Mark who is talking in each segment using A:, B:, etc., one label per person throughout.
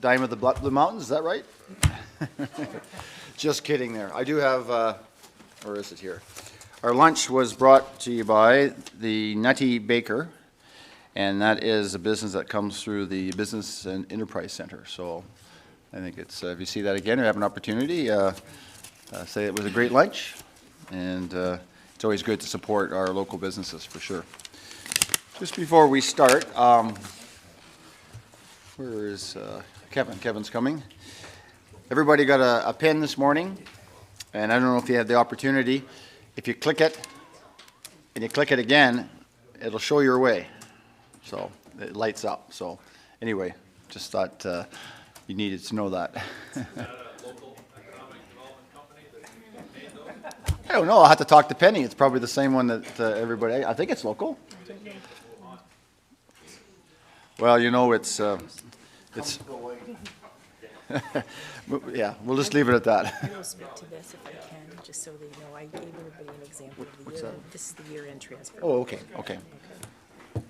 A: Dime of the Blue Mountains, is that right? Just kidding there. I do have, where is it here? Our lunch was brought to you by the Nutty Baker, and that is a business that comes through the Business and Enterprise Center. So I think it's, if you see that again or have an opportunity, say it was a great lunch, and it's always good to support our local businesses for sure. Just before we start, where is Kevin? Kevin's coming. Everybody got a pen this morning, and I don't know if you had the opportunity. If you click it, and you click it again, it'll show your way. So it lights up. So anyway, just thought you needed to know that.
B: Is that a local economic development company that made those?
A: I don't know. I'll have to talk to Penny. It's probably the same one that everybody, I think it's local. Well, you know, it's yeah, we'll just leave it at that.
C: I will speak to this if I can, just so they know. I gave everybody an example of the year. This is the year-end transfer.
A: Oh, okay, okay.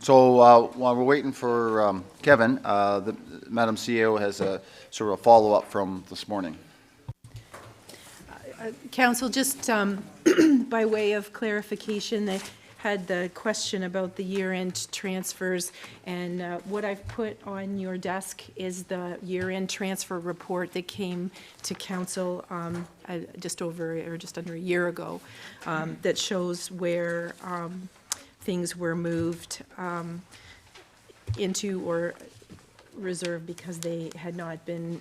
A: So while we're waiting for Kevin, Madam CEO has a sort of a follow-up from this morning.
C: Council, just by way of clarification, they had the question about the year-end transfers, and what I've put on your desk is the year-end transfer report that came to council just under a year ago, that shows where things were moved into or reserved because they had not been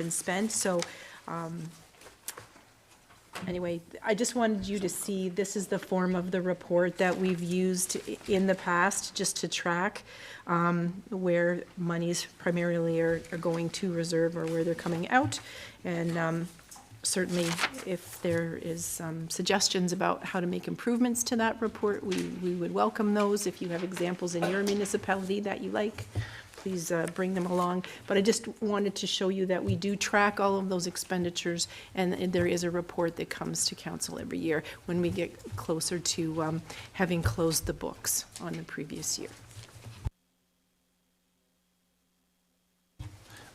C: spent. So anyway, I just wanted you to see this is the form of the report that we've used in the past just to track where monies primarily are going to reserve or where they're coming out. And certainly if there is suggestions about how to make improvements to that report, we would welcome those. If you have examples in your municipality that you like, please bring them along. But I just wanted to show you that we do track all of those expenditures, and there is a report that comes to council every year when we get closer to having closed the books on the previous year.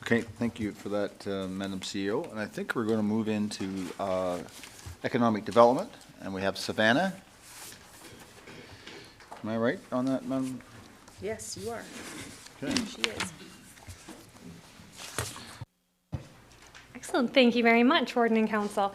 A: Okay, thank you for that, Madam CEO. And I think we're going to move into economic development, and we have Savannah. Am I right on that, Madam?
C: Yes, you are.
A: Okay.
C: She is.
D: Excellent. Thank you very much, Warden and Council.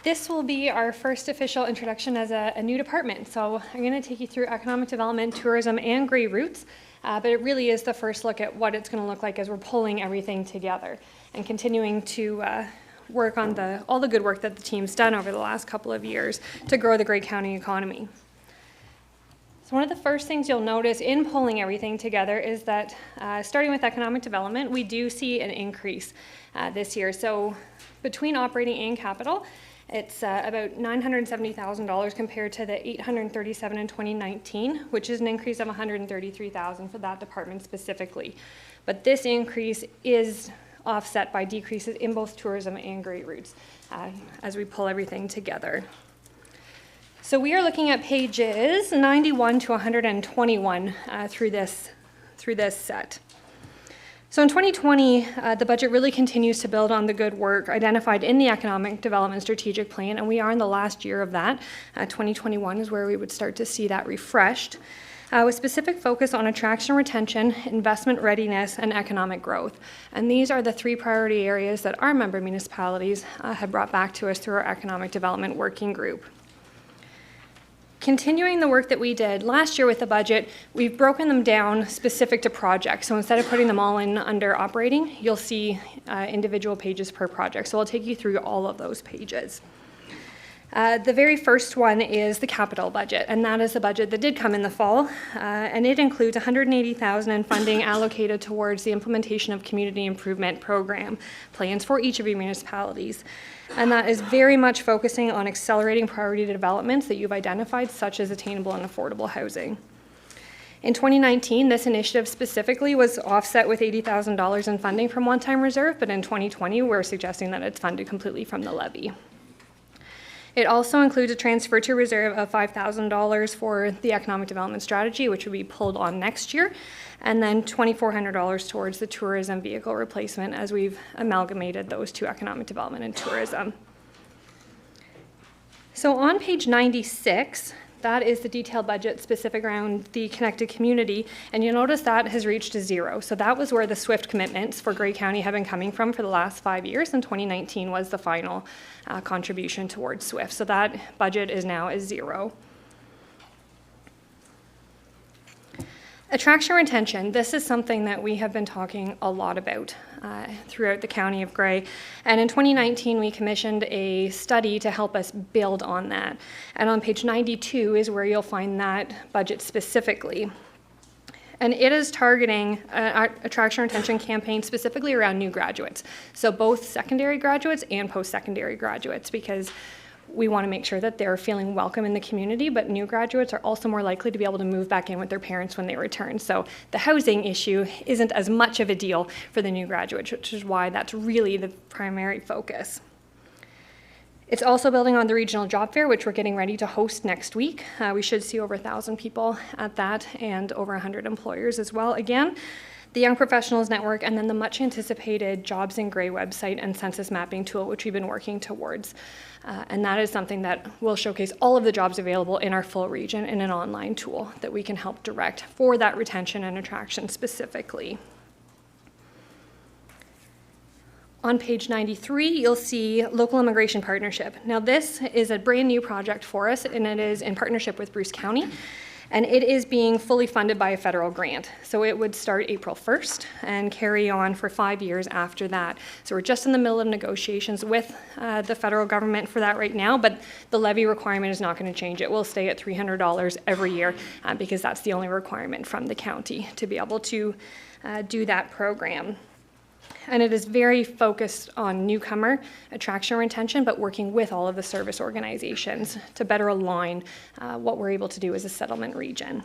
D: This will be our first official introduction as a new department. So I'm going to take you through economic development, tourism, and grey routes. But it really is the first look at what it's going to look like as we're pulling everything together and continuing to work on all the good work that the team's done over the last couple of years to grow the Grey County economy. So one of the first things you'll notice in pulling everything together is that starting with economic development, we do see an increase this year. So between operating and capital, it's about $970,000 compared to the $837 in 2019, which is an increase of $133,000 for that department specifically. But this increase is offset by decreases in both tourism and grey routes as we pull everything together. So we are looking at pages 91 to 121 through this set. So in 2020, the budget really continues to build on the good work identified in the Economic Development Strategic Plan, and we are in the last year of that. 2021 is where we would start to see that refreshed, with specific focus on attraction, retention, investment readiness, and economic growth. And these are the three priority areas that our member municipalities have brought back to us through our Economic Development Working Group. Continuing the work that we did last year with the budget, we've broken them down specific to projects. So instead of putting them all in under operating, you'll see individual pages per project. So I'll take you through all of those pages. The very first one is the capital budget, and that is the budget that did come in the fall, and it includes $180,000 in funding allocated towards the implementation of community improvement program plans for each of your municipalities. And that is very much focusing on accelerating priority developments that you've identified, such as attainable and affordable housing. In 2019, this initiative specifically was offset with $80,000 in funding from one-time reserve, but in 2020, we're suggesting that it's funded completely from the levy. It also includes a transfer to reserve of $5,000 for the economic development strategy, which will be pulled on next year, and then $2,400 towards the tourism vehicle replacement as we've amalgamated those two, economic development and tourism. So on page 96, that is the detailed budget specific around the connected community, and you'll notice that has reached a zero. So that was where the SWIFT commitments for Grey County have been coming from for the last 5 years, and 2019 was the final contribution towards SWIFT. So that budget is now a zero. Attraction retention, this is something that we have been talking a lot about throughout the County of Grey. And in 2019, we commissioned a study to help us build on that. And on page 92 is where you'll find that budget specifically. And it is targeting an attraction retention campaign specifically around new graduates. So both secondary graduates and post-secondary graduates, because we want to make sure that they're feeling welcome in the community, but new graduates are also more likely to be able to move back in with their parents when they return. So the housing issue isn't as much of a deal for the new graduates, which is why that's really the primary focus. It's also building on the regional job fair, which we're getting ready to host next week. We should see over 1,000 people at that and over 100 employers as well. Again, the Young Professionals Network, and then the much anticipated Jobs in Grey website and census mapping tool, which we've been working towards. And that is something that will showcase all of the jobs available in our full region in an online tool that we can help direct for that retention and attraction specifically. On page 93, you'll see Local Immigration Partnership. Now this is a brand new project for us, and it is in partnership with Bruce County. And it is being fully funded by a federal grant. So it would start April 1st and carry on for 5 years after that. So we're just in the middle of negotiations with the federal government for that right now, but the levy requirement is not going to change. It will stay at $300 every year because that's the only requirement from the county to be able to do that program. And it is very focused on newcomer attraction retention, but working with all of the service organizations to better align what we're able to do as a settlement region.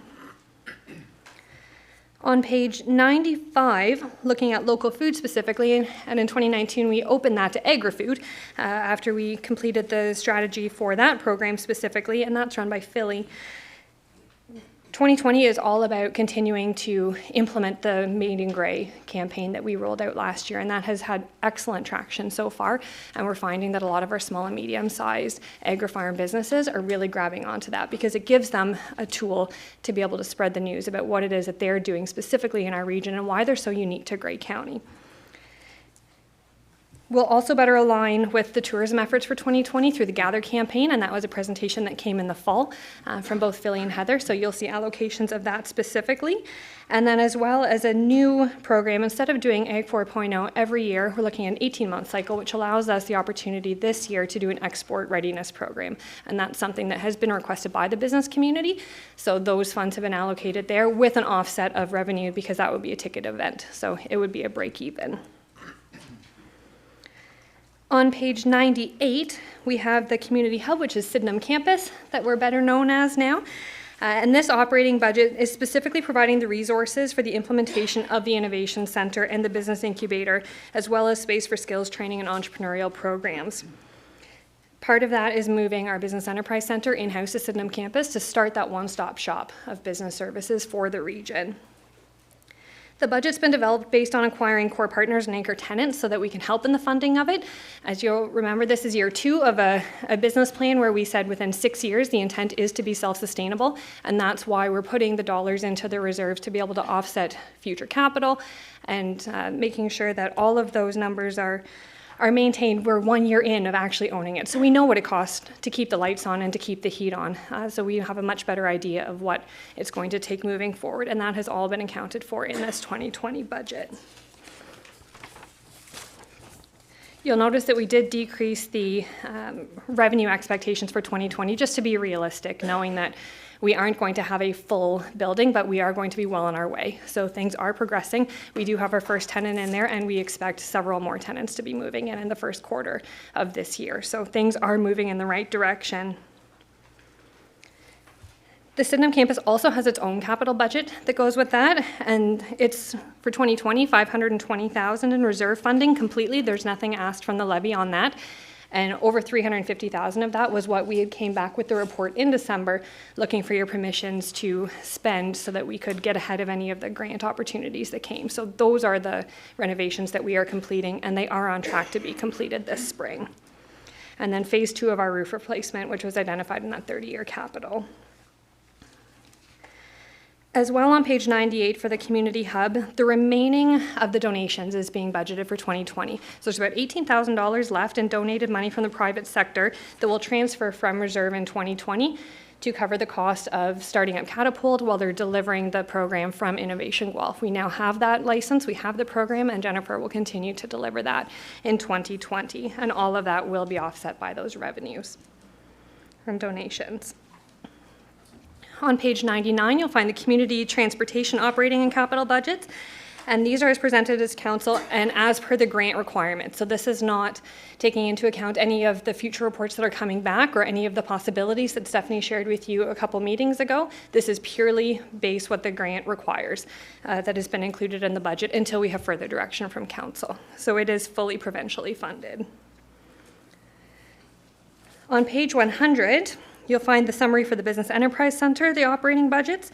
D: On page 95, looking at local food specifically, and in 2019 we opened that to agri-food after we completed the strategy for that program specifically, and that's run by Philly. 2020 is all about continuing to implement the Made in Grey campaign that we rolled out last year, and that has had excellent traction so far. And we're finding that a lot of our small and medium-sized agri-farm businesses are really grabbing onto that because it gives them a tool to be able to spread the news about what it is that they're doing specifically in our region and why they're so unique to Grey County. We'll also better align with the tourism efforts for 2020 through the Gather campaign, and that was a presentation that came in the fall from both Philly and Heather, so you'll see allocations of that specifically. And then as well as a new program, instead of doing Ag 4.0 every year, we're looking at an 18-month cycle, which allows us the opportunity this year to do an export readiness program. And that's something that has been requested by the business community, so those funds have been allocated there with an offset of revenue because that would be a ticket event, so it would be a break even. On page 98, we have the Community Hub, which is Sydenham Campus, that we're better known as now. And this operating budget is specifically providing the resources for the implementation of the Innovation Center and the Business Incubator, as well as space for skills training and entrepreneurial programs. Part of that is moving our Business Enterprise Center in-house to Sydenham Campus to start that one-stop shop of business services for the region. The budget's been developed based on acquiring core partners and anchor tenants so that we can help in the funding of it. As you'll remember, this is year 2 of a business plan where we said within 6 years the intent is to be self-sustainable, and that's why we're putting the dollars into the reserves to be able to offset future capital and making sure that all of those numbers are maintained. We're 1 year in of actually owning it. So we know what it costs to keep the lights on and to keep the heat on. So we have a much better idea of what it's going to take moving forward, and that has all been accounted for in this 2020 budget. You'll notice that we did decrease the revenue expectations for 2020 just to be realistic, knowing that we aren't going to have a full building, but we are going to be well on our way. So things are progressing. We do have our first tenant in there, and we expect several more tenants to be moving in the first quarter of this year. So things are moving in the right direction. The Sydenham campus also has its own capital budget that goes with that, and it's for 2020, $520,000 in reserve funding completely. There's nothing asked from the levy on that. And over 350,000 of that was what we had came back with the report in December, looking for your permissions to spend so that we could get ahead of any of the grant opportunities that came. So those are the renovations that we are completing, and they are on track to be completed this spring. And then phase 2 of our roof replacement, which was identified in that 30-year capital. As well, on page 98 for the community hub, the remaining of the donations is being budgeted for 2020. So there's about $18,000 left in donated money from the private sector that will transfer from reserve in 2020 to cover the cost of starting up Catapult while they're delivering the program from Innovation Guelph. We now have that license, we have the program, and Jennifer will continue to deliver that in 2020. And all of that will be offset by those revenues from donations. On page 99, you'll find the community transportation operating and capital budgets. And these are as presented as council and as per the grant requirements. So this is not taking into account any of the future reports that are coming back or any of the possibilities that Stephanie shared with you a couple meetings ago. This is purely based what the grant requires that has been included in the budget until we have further direction from council. So it is fully provincially funded. On page 100, you'll find the summary for the Business Enterprise Center, the operating budgets.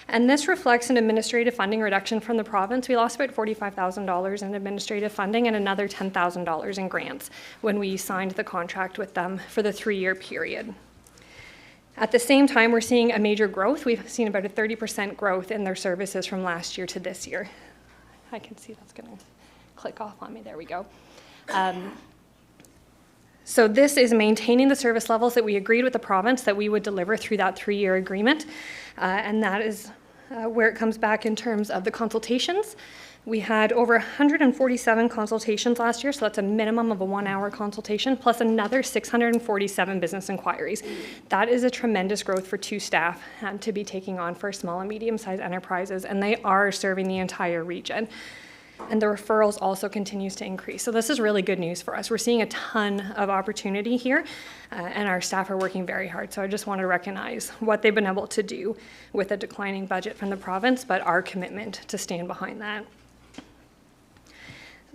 D: And this reflects an administrative funding reduction from the province. We lost about $45,000 in administrative funding and another $10,000 in grants when we signed the contract with them for the 3-year period. At the same time, we're seeing a major growth. We've seen about a 30% growth in their services from last year to this year. I can see that's going to click off on me. There we go. So this is maintaining the service levels that we agreed with the province that we would deliver through that 3-year agreement. And that is where it comes back in terms of the consultations. We had over 147 consultations last year, so that's a minimum of a 1-hour consultation, plus another 647 business inquiries. That is a tremendous growth for 2 staff to be taking on for small and medium-sized enterprises, and they are serving the entire region. And the referrals also continues to increase. So this is really good news for us. We're seeing a ton of opportunity here, and our staff are working very hard. So I just want to recognize what they've been able to do with a declining budget from the province, but our commitment to stand behind that.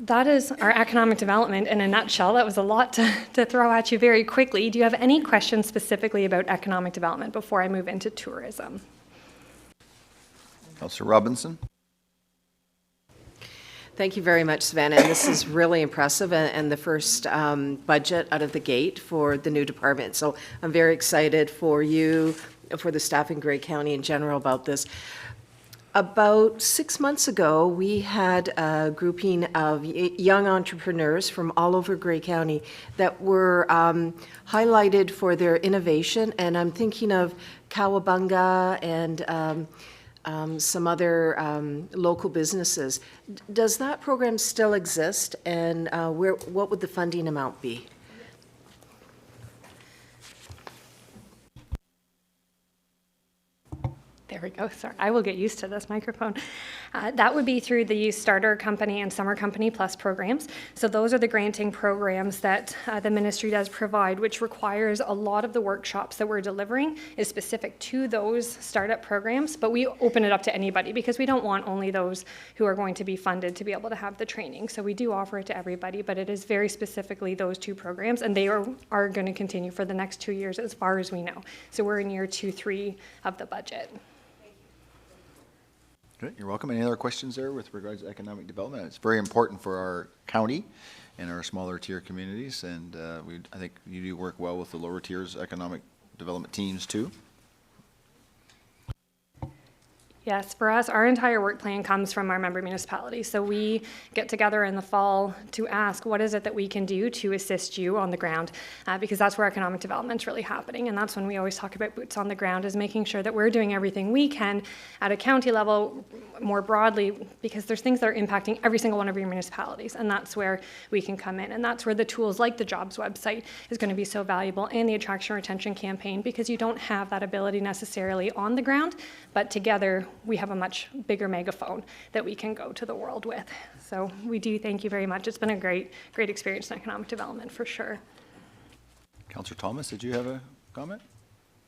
D: That is our economic development in a nutshell. That was a lot to throw at you very quickly. Do you have any questions specifically about economic development before I move into tourism?
A: Councillor Robinson.
E: Thank you very much, Savannah. And this is really impressive and the first budget out of the gate for the new department. So I'm very excited for you, for the staff in Grey County in general about this. About 6 months ago, we had a grouping of young entrepreneurs from all over Grey County that were highlighted for their innovation. And I'm thinking of Cowabunga and some other local businesses. Does that program still exist, and what would the funding amount be?
D: There we go. Sorry, I will get used to this microphone. That would be through the Youth Starter Company and Summer Company Plus programs. So those are the granting programs that the ministry does provide, which requires a lot of the workshops that we're delivering is specific to those startup programs, but we open it up to anybody because we don't want only those who are going to be funded to be able to have the training. So we do offer it to everybody, but it is very specifically those 2 programs, and they are going to continue for the next 2 years as far as we know. So we're in year 2, 3 of the budget.
A: Good, you're welcome. Any other questions there with regards to economic development? It's very important for our county and our smaller tier communities, and I think you do work well with the lower tiers economic development teams too.
D: Yes, for us, our entire work plan comes from our member municipalities. So we get together in the fall to ask, what is it that we can do to assist you on the ground? Because that's where economic development is really happening. And that's when we always talk about boots on the ground, is making sure that we're doing everything we can at a county level more broadly, because there's things that are impacting every single one of your municipalities. And that's where we can come in. And that's where the tools like the jobs website is going to be so valuable, and the attraction retention campaign, because you don't have that ability necessarily on the ground, but together we have a much bigger megaphone that we can go to the world with. So we do thank you very much. It's been a great experience in economic development for sure.
A: Councillor Thomas, did you have a comment?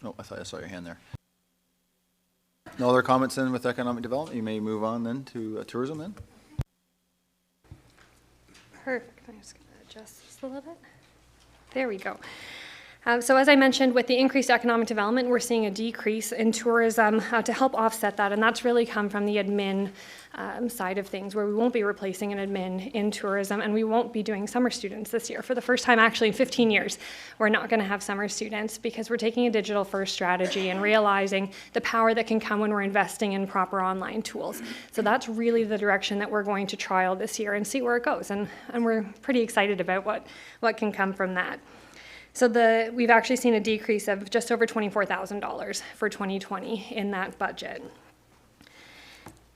A: No, I thought I saw your hand there. No other comments then with economic development? You may move on then to tourism then.
D: Perfect. I'm just going to adjust this a little bit. There we go. So as I mentioned, with the increased economic development, we're seeing a decrease in tourism to help offset that, and that's really come from the admin side of things, where we won't be replacing an admin in tourism, and we won't be doing summer students this year. For the first time actually in 15 years, we're not going to have summer students because we're taking a digital first strategy and realizing the power that can come when we're investing in proper online tools. So that's really the direction that we're going to trial this year and see where it goes, and we're pretty excited about what can come from that. So we've actually seen a decrease of just over $24,000 for 2020 in that budget.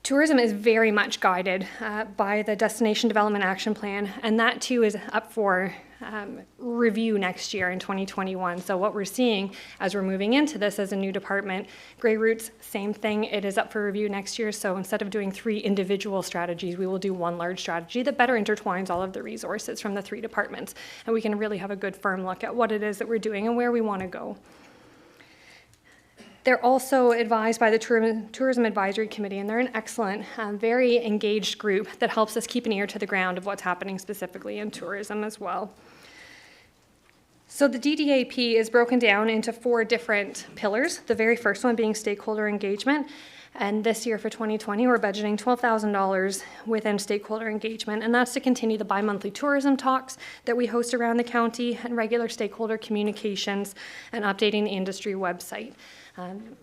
D: Tourism is very much guided by the Destination Development Action Plan, and that too is up for review next year in 2021. So what we're seeing as we're moving into this as a new department, Grey Routes, same thing, it is up for review next year. So instead of doing 3 individual strategies, we will do one large strategy that better intertwines all of the resources from the 3 departments. And we can really have a good firm look at what it is that we're doing and where we want to go. They're also advised by the Tourism Advisory Committee, and they're an excellent, very engaged group that helps us keep an ear to the ground of what's happening specifically in tourism as well. So the DDAP is broken down into 4 different pillars, the very first one being stakeholder engagement. And this year for 2020, we're budgeting $12,000 within stakeholder engagement, and that's to continue the bi-monthly tourism talks that we host around the county and regular stakeholder communications and updating the industry website.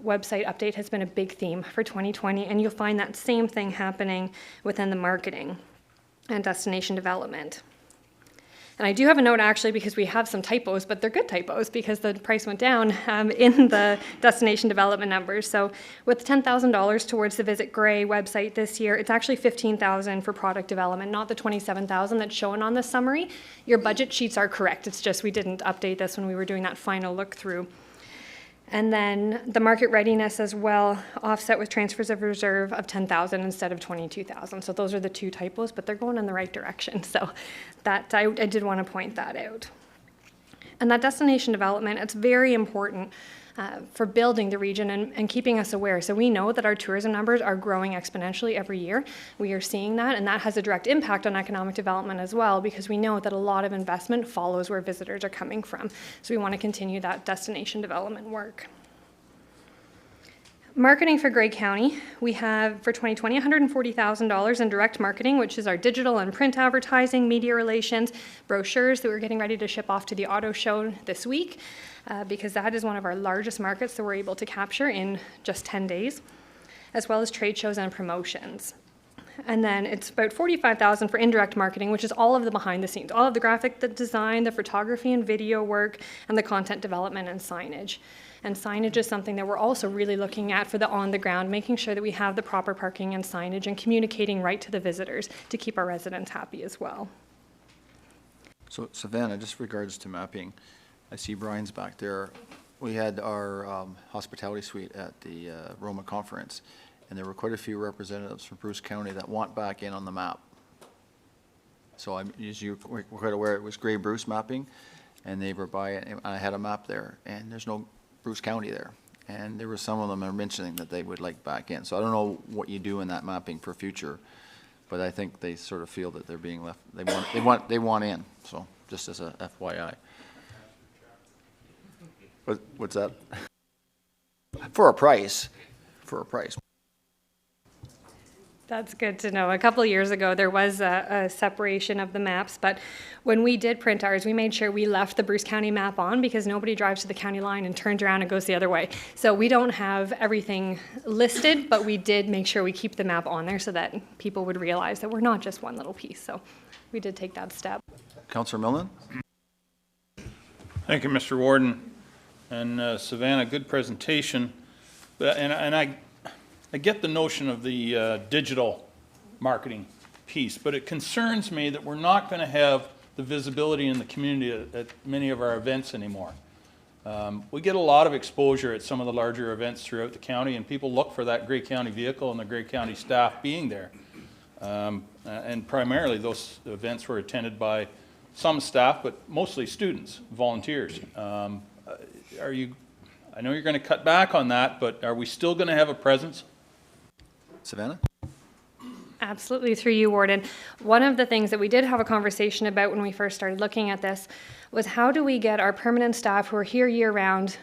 D: Website update has been a big theme for 2020, and you'll find that same thing happening within the marketing and destination development. And I do have a note actually because we have some typos, but they're good typos because the price went down in the destination development numbers. So with $10,000 towards the Visit Grey website this year, it's actually $15,000 for product development, not the $27,000 that's shown on the summary. Your budget sheets are correct. It's just we didn't update this when we were doing that final look through. And then the market readiness as well, offset with transfers of reserve of $10,000 instead of $22,000. So those are the 2 typos, but they're going in the right direction. So that I did want to point that out. And that destination development, it's very important for building the region and keeping us aware. So we know that our tourism numbers are growing exponentially every year. We are seeing that, and that has a direct impact on economic development as well, because we know that a lot of investment follows where visitors are coming from. So we want to continue that destination development work. Marketing for Grey County, we have for 2020 $140,000 in direct marketing, which is our digital and print advertising, media relations, brochures that we're getting ready to ship off to the auto show this week, because that is one of our largest markets that we're able to capture in just 10 days, as well as trade shows and promotions. And then it's about $45,000 for indirect marketing, which is all of the behind the scenes, all of the graphic design, the photography and video work, and the content development and signage. And signage is something that we're also really looking at for the on-the-ground, making sure that we have the proper parking and signage and communicating right to the visitors to keep our residents happy as well.
A: So Savannah, just regards to mapping, I see Brian's back there. We had our hospitality suite at the Roma conference, and there were quite a few representatives from Bruce County that want back in on the map. So as you're quite aware, it was Grey Bruce mapping, and they were by it, and I had a map there, and there's no Bruce County there. And there were some of them are mentioning that they would like back in. So I don't know what you do in that mapping for future, but I think they sort of feel that they're being left, they want in, so just as a FYI. What's that? For a price.
D: That's good to know. A couple of years ago, there was a separation of the maps, but when we did print ours, we made sure we left the Bruce County map on because nobody drives to the county line and turns around and goes the other way. So we don't have everything listed, but we did make sure we keep the map on there so that people would realize that we're not just one little piece. So we did take that step.
A: Councillor Millen?
B: Thank you, Mr. Warden. And Savannah, good presentation. And I get the notion of the digital marketing piece, but it concerns me that we're not going to have the visibility in the community at many of our events anymore. We get a lot of exposure at some of the larger events throughout the county, and people look for that Grey County vehicle and the Grey County staff being there. And primarily those events were attended by some staff, but mostly students, volunteers. I know you're going to cut back on that, but are we still going to have a presence?
A: Savannah?
D: Absolutely, through you, Warden. One of the things that we did have a conversation about when we first started looking at this was how do we get our permanent staff who are here year-round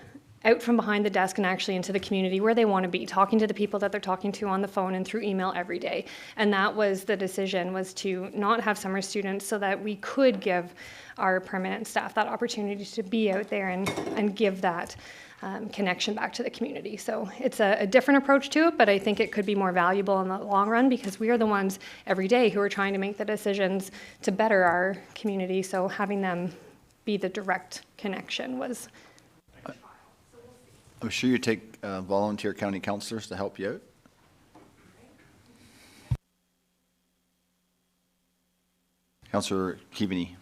D: out from behind the desk and actually into the community where they want to be, talking to the people that they're talking to on the phone and through email every day. And that was the decision, was to not have summer students so that we could give our permanent staff that opportunity to be out there and give that connection back to the community. So it's a different approach to it, but I think it could be more valuable in the long run because we are the ones every day who are trying to make the decisions to better our community. So having them be the direct connection was.
A: I'm sure you take volunteer county councillors to help you out. Councillor Keaveney.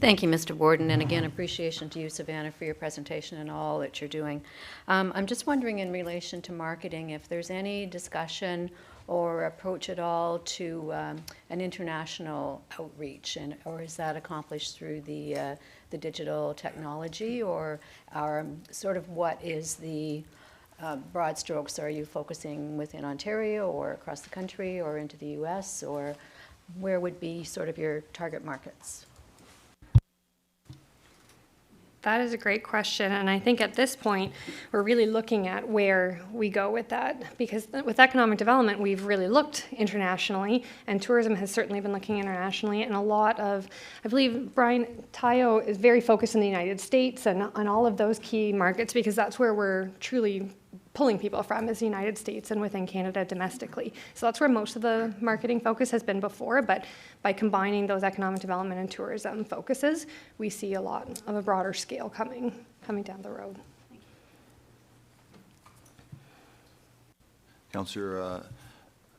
F: Thank you, Mr. Warden, and again, appreciation to you, Savannah, for your presentation and all that you're doing. I'm just wondering in relation to marketing, if there's any discussion or approach at all to an international outreach, or is that accomplished through the digital technology, or sort of what is the broad strokes? Are you focusing within Ontario or across the country or into the US, or where would be sort of your target markets?
D: That is a great question, and I think at this point, we're really looking at where we go with that, because with economic development, we've really looked internationally, and tourism has certainly been looking internationally, and a lot of, I believe Brian Tayo is very focused in the United States and on all of those key markets, because that's where we're truly pulling people from, is the United States and within Canada domestically. So that's where most of the marketing focus has been before, but by combining those economic development and tourism focuses, we see a lot of a broader scale coming down the road.
A: Councillor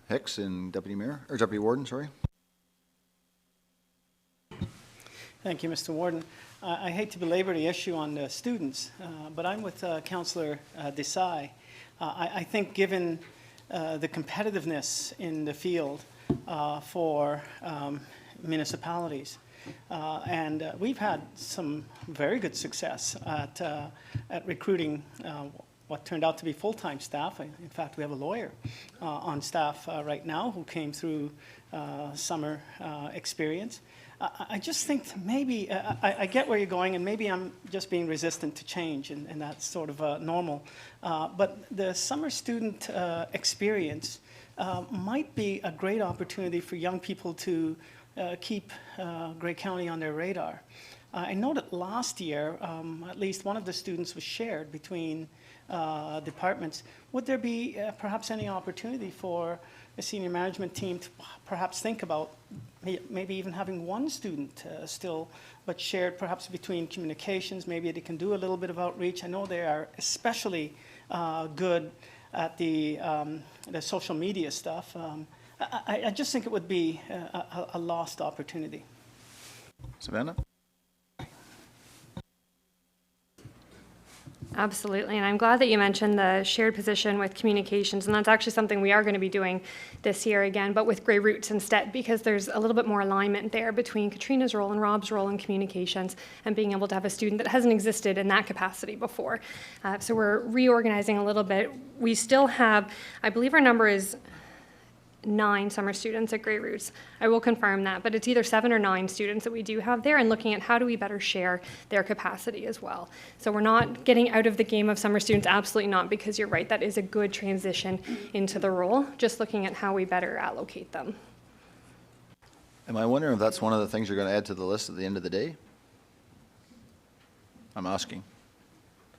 A: Hicks and Deputy Mayor, or Deputy Warden, sorry.
G: Thank you, Mr. Warden. I hate to belabor the issue on the students, but I'm with Councillor Desai. I think given the competitiveness in the field for municipalities, and we've had some very good success at recruiting what turned out to be full-time staff. In fact, we have a lawyer on staff right now who came through summer experience. I just think maybe, I get where you're going, and maybe I'm just being resistant to change, and that's sort of normal. But the summer student experience might be a great opportunity for young people to keep Grey County on their radar. I know that last year, at least one of the students was shared between departments. Would there be perhaps any opportunity for a senior management team to perhaps think about maybe even having one student still, but shared perhaps between communications? Maybe they can do a little bit of outreach. I know they are especially good at the social media stuff. I just think it would be a lost opportunity.
A: Savannah?
D: Absolutely, and I'm glad that you mentioned the shared position with communications, and that's actually something we are going to be doing this year again, but with Grey Roots instead, because there's a little bit more alignment there between Katrina's role and Rob's role in communications, and being able to have a student that hasn't existed in that capacity before. So we're reorganizing a little bit. We still have, I believe our number is 9 summer students at Grey Roots. I will confirm that, but it's either 7 or 9 students that we do have there, and looking at how do we better share their capacity as well. So we're not getting out of the game of summer students, absolutely not, because you're right, that is a good transition into the role, just looking at how we better allocate them.
A: Am I wondering if that's one of the things you're going to add to the list at the end of the day? I'm asking.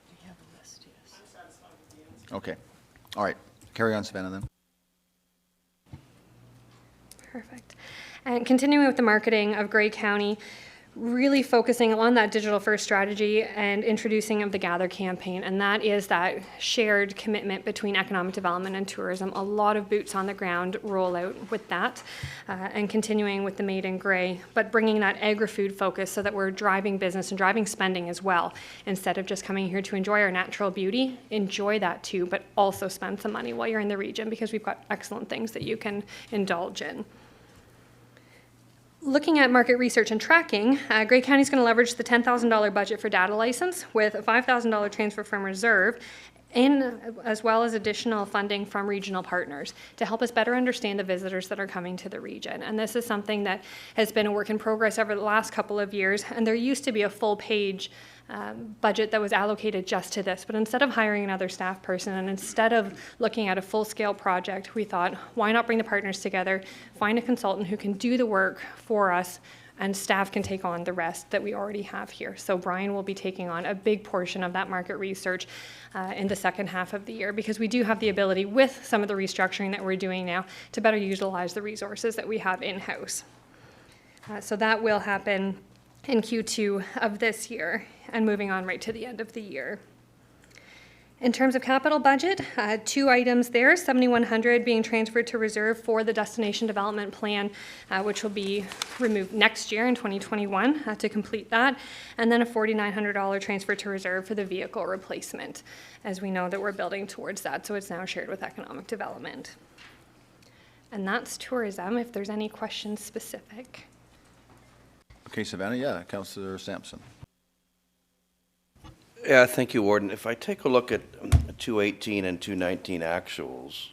E: We have a list, yes.
A: Okay. All right. Carry on, Savannah, then.
D: Perfect. And continuing with the marketing of Grey County, really focusing on that digital first strategy and introducing of the Gather campaign, and that is that shared commitment between economic development and tourism. A lot of boots on the ground rollout with that, and continuing with the Made in Grey, but bringing that agri-food focus so that we're driving business and driving spending as well, instead of just coming here to enjoy our natural beauty. Enjoy that too, but also spend some money while you're in the region, because we've got excellent things that you can indulge in. Looking at market research and tracking, Grey County is going to leverage the $10,000 budget for data license with a $5,000 transfer from reserve as well as additional funding from regional partners to help us better understand the visitors that are coming to the region. And this is something that has been a work in progress over the last couple of years, and there used to be a full page budget that was allocated just to this. But instead of hiring another staff person and instead of looking at a full-scale project, we thought, why not bring the partners together, find a consultant who can do the work for us, and staff can take on the rest that we already have here. So Brian will be taking on a big portion of that market research in the second half of the year, because we do have the ability, with some of the restructuring that we're doing now, to better utilize the resources that we have in-house. So that will happen in Q2 of this year and moving on right to the end of the year. In terms of capital budget, 2 items there, $7,100 being transferred to reserve for the destination development plan, which will be removed next year in 2021 to complete that, and then a $4,900 transfer to reserve for the vehicle replacement, as we know that we're building towards that, so it's now shared with economic development. And that's tourism, if there's any questions specific.
A: Okay, Savannah, yeah, Councillor Sampson.
H: Yeah, thank you, Warden. If I take a look at 218 and 219 actuals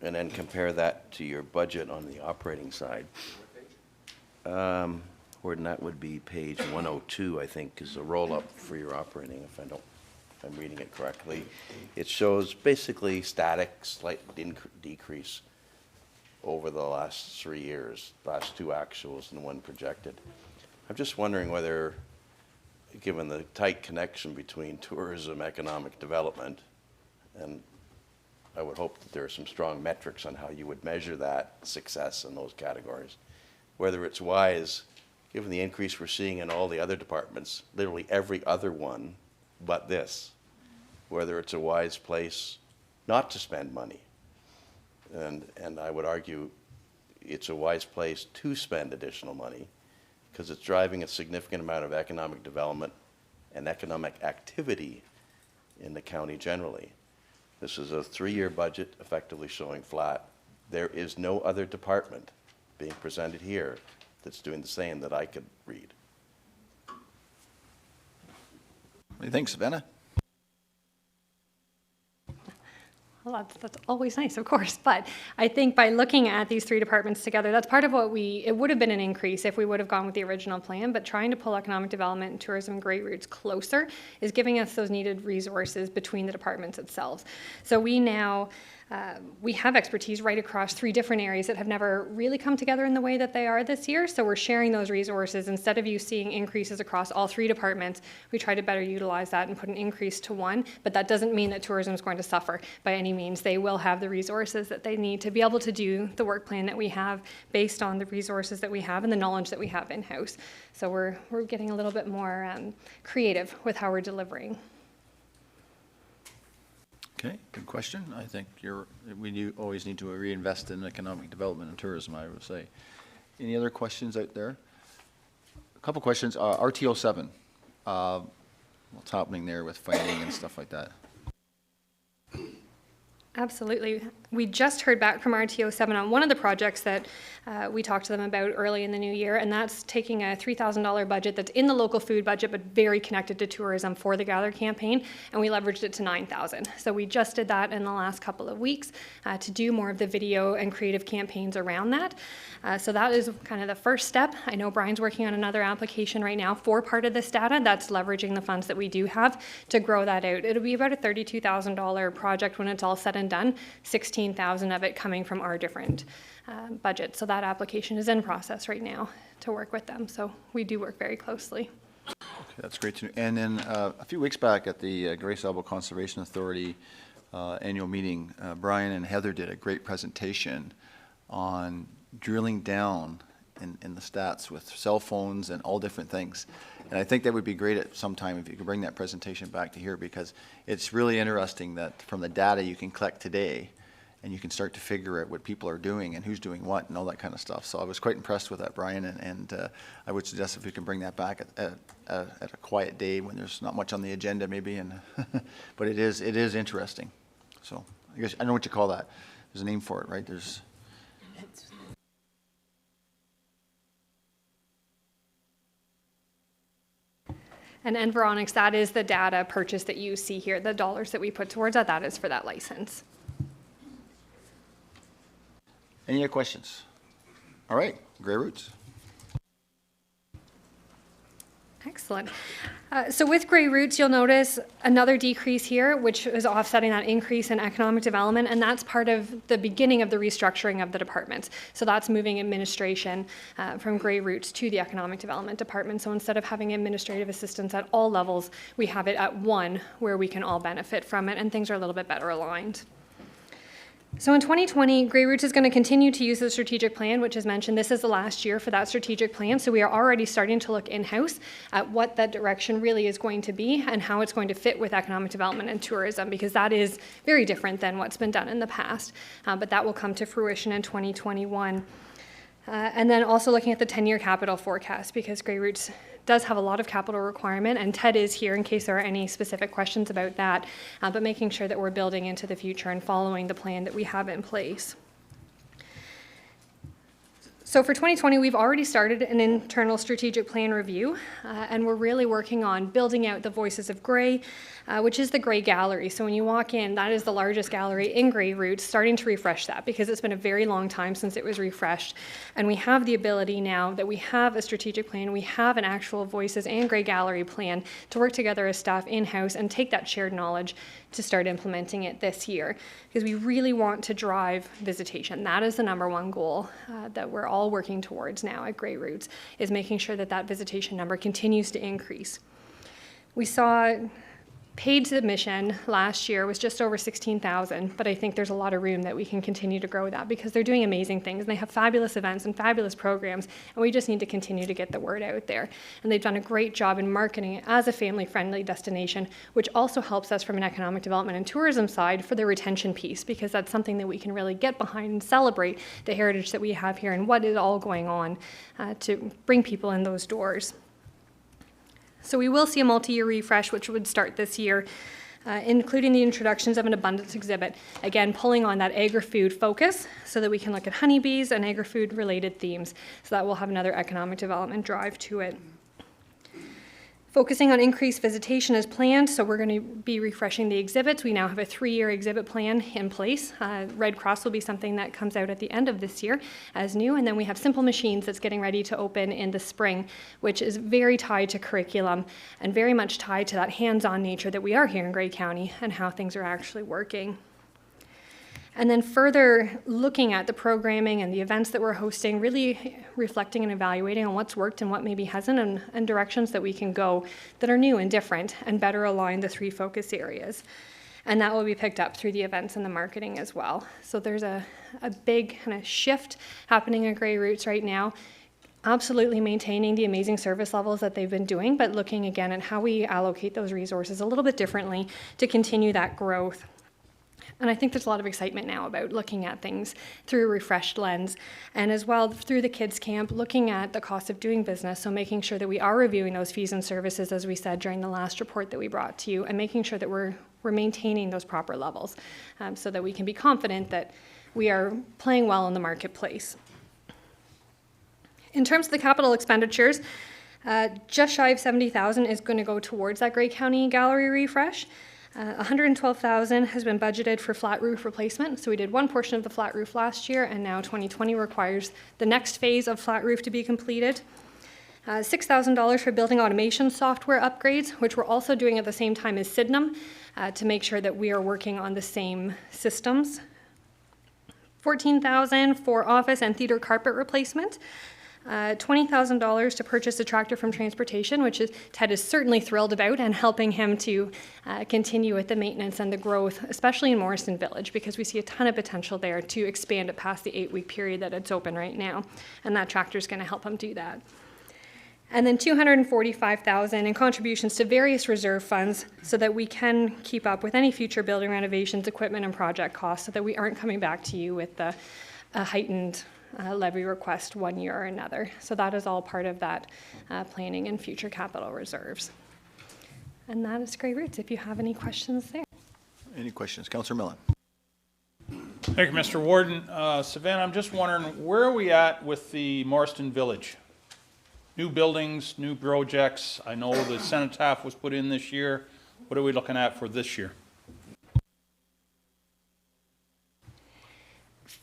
H: and then compare that to your budget on the operating side, Warden, that would be page 102, I think, is a roll-up for your operating, if I'm reading it correctly. It shows basically static, slight decrease over the last 3 years, last 2 actuals and 1 projected. I'm just wondering whether, given the tight connection between tourism, economic development, and I would hope that there are some strong metrics on how you would measure that success in those categories, whether it's wise, given the increase we're seeing in all the other departments, literally every other one but this, whether it's a wise place not to spend money. And I would argue it's a wise place to spend additional money, because it's driving a significant amount of economic development and economic activity in the county generally. This is a 3-year budget effectively showing flat. There is no other department being presented here that's doing the same that I could read.
A: What do you think, Savannah?
D: Well, that's always nice, of course, but I think by looking at these 3 departments together, that's part of what it would have been an increase if we would have gone with the original plan, but trying to pull economic development and tourism and great routes closer is giving us those needed resources between the departments itself. So we now, we have expertise right across 3 different areas that have never really come together in the way that they are this year, so we're sharing those resources. Instead of you seeing increases across all 3 departments, we try to better utilize that and put an increase to 1, but that doesn't mean that tourism is going to suffer by any means. They will have the resources that they need to be able to do the work plan that we have based on the resources that we have and the knowledge that we have in-house. So we're getting a little bit more creative with how we're delivering.
A: Okay, good question. I think we always need to reinvest in economic development and tourism, I would say. Any other questions out there? A couple questions. RTO 7, what's happening there with funding and stuff like that?
D: Absolutely. We just heard back from RTO 7 on one of the projects that we talked to them about early in the new year, and that's taking a $3,000 budget that's in the local food budget but very connected to tourism for the Gather campaign, and we leveraged it to $9,000. So we just did that in the last couple of weeks to do more of the video and creative campaigns around that. So that is kind of the first step. I know Brian's working on another application right now for part of this data that's leveraging the funds that we do have to grow that out. It'll be about a $32,000 project when it's all said and done, 16,000 of it coming from our different budgets. So that application is in process right now to work with them. So we do work very closely.
A: Okay, that's great to know. And then a few weeks back at the Grace Elbow Conservation Authority annual meeting, Brian and Heather did a great presentation on drilling down in the stats with cell phones and all different things. And I think that would be great at some time if you could bring that presentation back to here, because it's really interesting that from the data you can collect today, and you can start to figure out what people are doing and who's doing what and all that kind of stuff. So I was quite impressed with that, Brian, and I would suggest if we can bring that back at a quiet day when there's not much on the agenda maybe, and but it is interesting. So I guess I know what you call that. There's a name for it, right? There's
D: And Environics, that is the data purchase that you see here, the dollars that we put towards that, that is for that license.
A: Any other questions? All right, Grey Roots.
D: Excellent. So with Grey Roots, you'll notice another decrease here, which is offsetting that increase in economic development, and that's part of the beginning of the restructuring of the departments. So that's moving administration from Grey Roots to the economic development department. So instead of having administrative assistance at all levels, we have it at one where we can all benefit from it, and things are a little bit better aligned. So in 2020, Grey Roots is going to continue to use the strategic plan, which as mentioned, this is the last year for that strategic plan. So we are already starting to look in-house at what that direction really is going to be and how it's going to fit with economic development and tourism, because that is very different than what's been done in the past. But that will come to fruition in 2021. And then also looking at the 10-year capital forecast, because Grey Roots does have a lot of capital requirement, and Ted is here in case there are any specific questions about that, but making sure that we're building into the future and following the plan that we have in place. So for 2020, we've already started an internal strategic plan review, and we're really working on building out the Voices of Grey, which is the Grey Gallery. So when you walk in, that is the largest gallery in Grey Roots, starting to refresh that because it's been a very long time since it was refreshed. And we have the ability now that we have a strategic plan, we have an actual Voices and Grey Gallery plan to work together as staff in-house and take that shared knowledge to start implementing it this year, because we really want to drive visitation. That is the number one goal that we're all working towards now at Grey Roots, is making sure that that visitation number continues to increase. We saw paid submission last year was just over 16,000, but I think there's a lot of room that we can continue to grow that because they're doing amazing things and they have fabulous events and fabulous programs, and we just need to continue to get the word out there. And they've done a great job in marketing it as a family-friendly destination, which also helps us from an economic development and tourism side for the retention piece, because that's something that we can really get behind and celebrate the heritage that we have here and what is all going on to bring people in those doors. So we will see a multi-year refresh, which would start this year, including the introductions of an abundance exhibit, again, pulling on that agri-food focus so that we can look at honeybees and agri-food related themes. So that will have another economic development drive to it. Focusing on increased visitation as planned, so we're going to be refreshing the exhibits. We now have a 3-year exhibit plan in place. Red Cross will be something that comes out at the end of this year as new, and then we have Simple Machines that's getting ready to open in the spring, which is very tied to curriculum and very much tied to that hands-on nature that we are here in Grey County and how things are actually working. And then further looking at the programming and the events that we're hosting, really reflecting and evaluating on what's worked and what maybe hasn't, and directions that we can go that are new and different and better align the 3 focus areas. And that will be picked up through the events and the marketing as well. So there's a big kind of shift happening at Grey Roots right now. Absolutely maintaining the amazing service levels that they've been doing, but looking again at how we allocate those resources a little bit differently to continue that growth. And I think there's a lot of excitement now about looking at things through a refreshed lens, and as well through the kids camp, looking at the cost of doing business. So making sure that we are reviewing those fees and services, as we said during the last report that we brought to you, and making sure that we're maintaining those proper levels so that we can be confident that we are playing well in the marketplace. In terms of the capital expenditures, just shy of 70,000 is going to go towards that Grey County Gallery refresh. 112,000 has been budgeted for flat roof replacement. So we did one portion of the flat roof last year, and now 2020 requires the next phase of flat roof to be completed. $6,000 for building automation software upgrades, which we're also doing at the same time as Sydenham to make sure that we are working on the same systems. $14,000 for office and theater carpet replacement. $20,000 to purchase a tractor from transportation, which Ted is certainly thrilled about, and helping him to continue with the maintenance and the growth, especially in Morrison Village, because we see a ton of potential there to expand it past the 8-week period that it's open right now, and that tractor is going to help him do that. And then $245,000 in contributions to various reserve funds so that we can keep up with any future building renovations, equipment, and project costs, so that we aren't coming back to you with a heightened levy request one year or another. So that is all part of that planning and future capital reserves. And that is Grey Roots, if you have any questions there.
A: Any questions? Councillor Millen.
B: Thank you, Mr. Warden. Savannah, I'm just wondering, where are we at with the Morriston Village new buildings, new projects. I know the cenotaph was put in this year. What are we looking at for this year?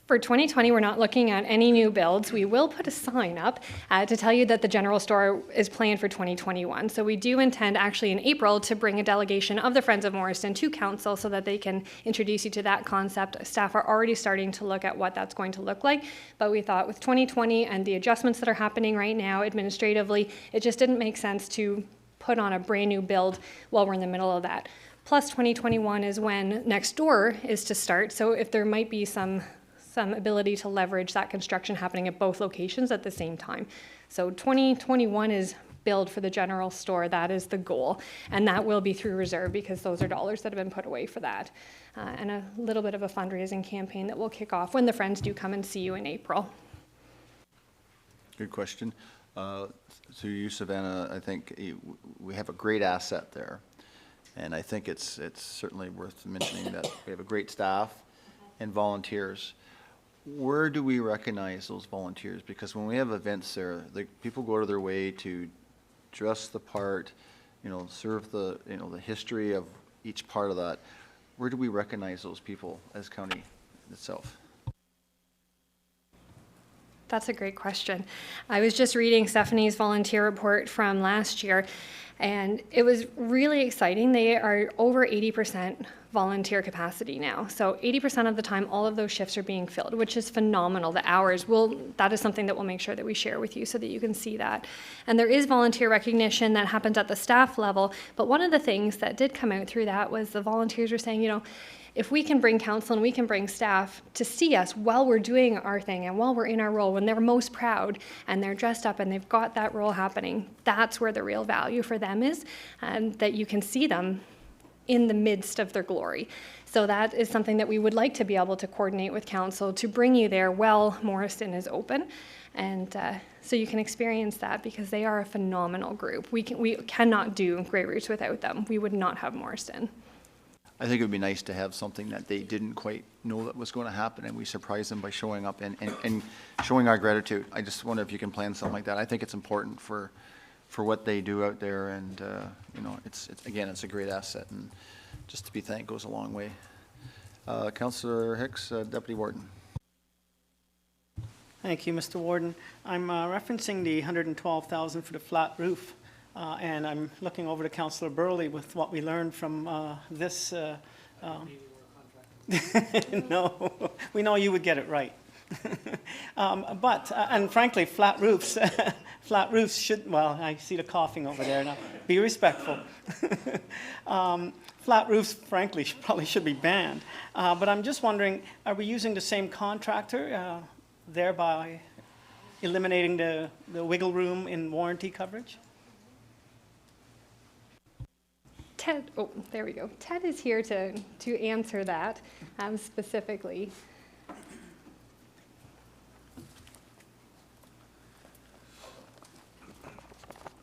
D: For 2020, we're not looking at any new builds. We will put a sign up to tell you that the general store is planned for 2021. So we do intend actually in April to bring a delegation of the Friends of Morriston to council so that they can introduce you to that concept. Staff are already starting to look at what that's going to look like. But we thought with 2020 and the adjustments that are happening right now administratively, it just didn't make sense to put on a brand new build while we're in the middle of that. Plus 2021 is when next door is to start. So if there might be some ability to leverage that construction happening at both locations at the same time. So 2021 is build for the general store. That is the goal. And that will be through reserve because those are dollars that have been put away for that. And a little bit of a fundraising campaign that will kick off when the friends do come and see you in April.
A: Good question. To you, Savannah, I think we have a great asset there. And I think it's certainly worth mentioning that we have a great staff and volunteers. Where do we recognize those volunteers? Because when we have events there, people go out of their way to dress the part, serve the history of each part of that. Where do we recognize those people as county itself?
D: That's a great question. I was just reading Stephanie's volunteer report from last year, and it was really exciting. They are over 80% volunteer capacity now. So 80% of the time, all of those shifts are being filled, which is phenomenal. The hours that is something that we'll make sure that we share with you so that you can see that. And there is volunteer recognition that happens at the staff level. But one of the things that did come out through that was the volunteers were saying, if we can bring council and we can bring staff to see us while we're doing our thing and while we're in our role, when they're most proud and they're dressed up and they've got that role happening, that's where the real value for them is, and that you can see them in the midst of their glory. So that is something that we would like to be able to coordinate with council to bring you there while Morriston is open. And so you can experience that because they are a phenomenal group. We cannot do Grey Roots without them. We would not have Morriston.
A: I think it would be nice to have something that they didn't quite know that was going to happen, and we surprise them by showing up and showing our gratitude. I just wonder if you can plan something like that. I think it's important for what they do out there, and it's a great asset, and just to be thanked goes a long way. Councillor Hicks, Deputy Warden.
G: Thank you, Mr. Warden. I'm referencing the $112,000 for the flat roof. And I'm looking over to Councillor Burley with what we learned from this. No, we know you would get it right. And frankly, flat roofs should, well, I see the coughing over there now. Be respectful. Flat roofs, frankly, probably should be banned. But I'm just wondering, are we using the same contractor, thereby eliminating the wiggle room in warranty coverage?
D: Ted, oh, there we go. Ted is here to answer that specifically.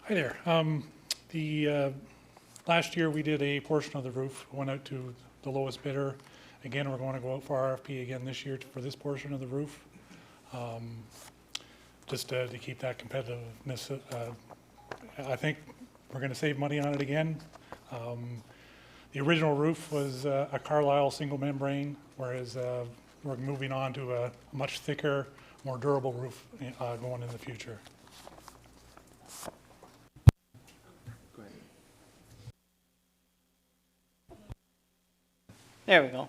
I: Hi there. Last year we did a portion of the roof, went out to the lowest bidder. Again, we're going to go out for RFP again this year for this portion of the roof. Just to keep that competitiveness. I think we're going to save money on it again. The original roof was a Carlisle single membrane, whereas we're moving on to a much thicker, more durable roof going in the future.
A: Go ahead.
G: There we go.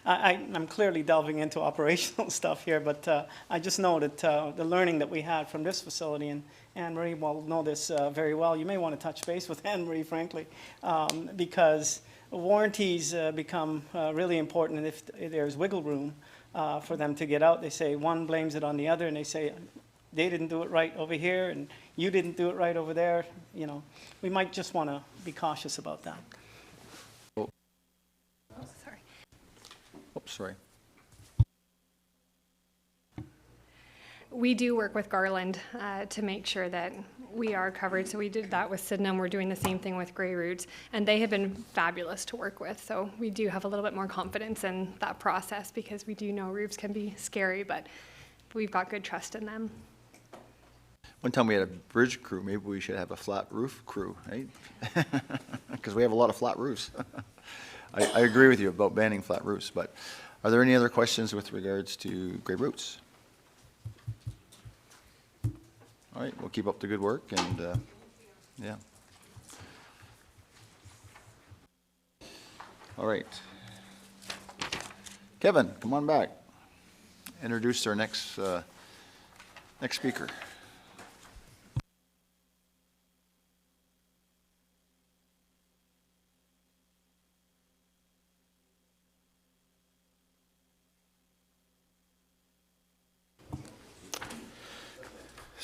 G: I'm clearly delving into operational stuff here, but I just know that the learning that we had from this facility, and Anne-Marie will know this very well. You may want to touch base with Anne-Marie, frankly, because warranties become really important, and if there's wiggle room for them to get out, they say one blames it on the other, and they say they didn't do it right over here, and you didn't do it right over there. We might just want to be cautious about that.
A: Oops, sorry.
D: We do work with Garland to make sure that we are covered. So we did that with Sydenham. We're doing the same thing with Grey Roots, and they have been fabulous to work with. So we do have a little bit more confidence in that process because we do know roofs can be scary, but we've got good trust in them.
A: One time we had a bridge crew, maybe we should have a flat roof crew, right? Because we have a lot of flat roofs. I agree with you about banning flat roofs, but are there any other questions with regards to grade routes? All right, we'll keep up the good work and, yeah. All right. Kevin, come on back. Introduce our next speaker.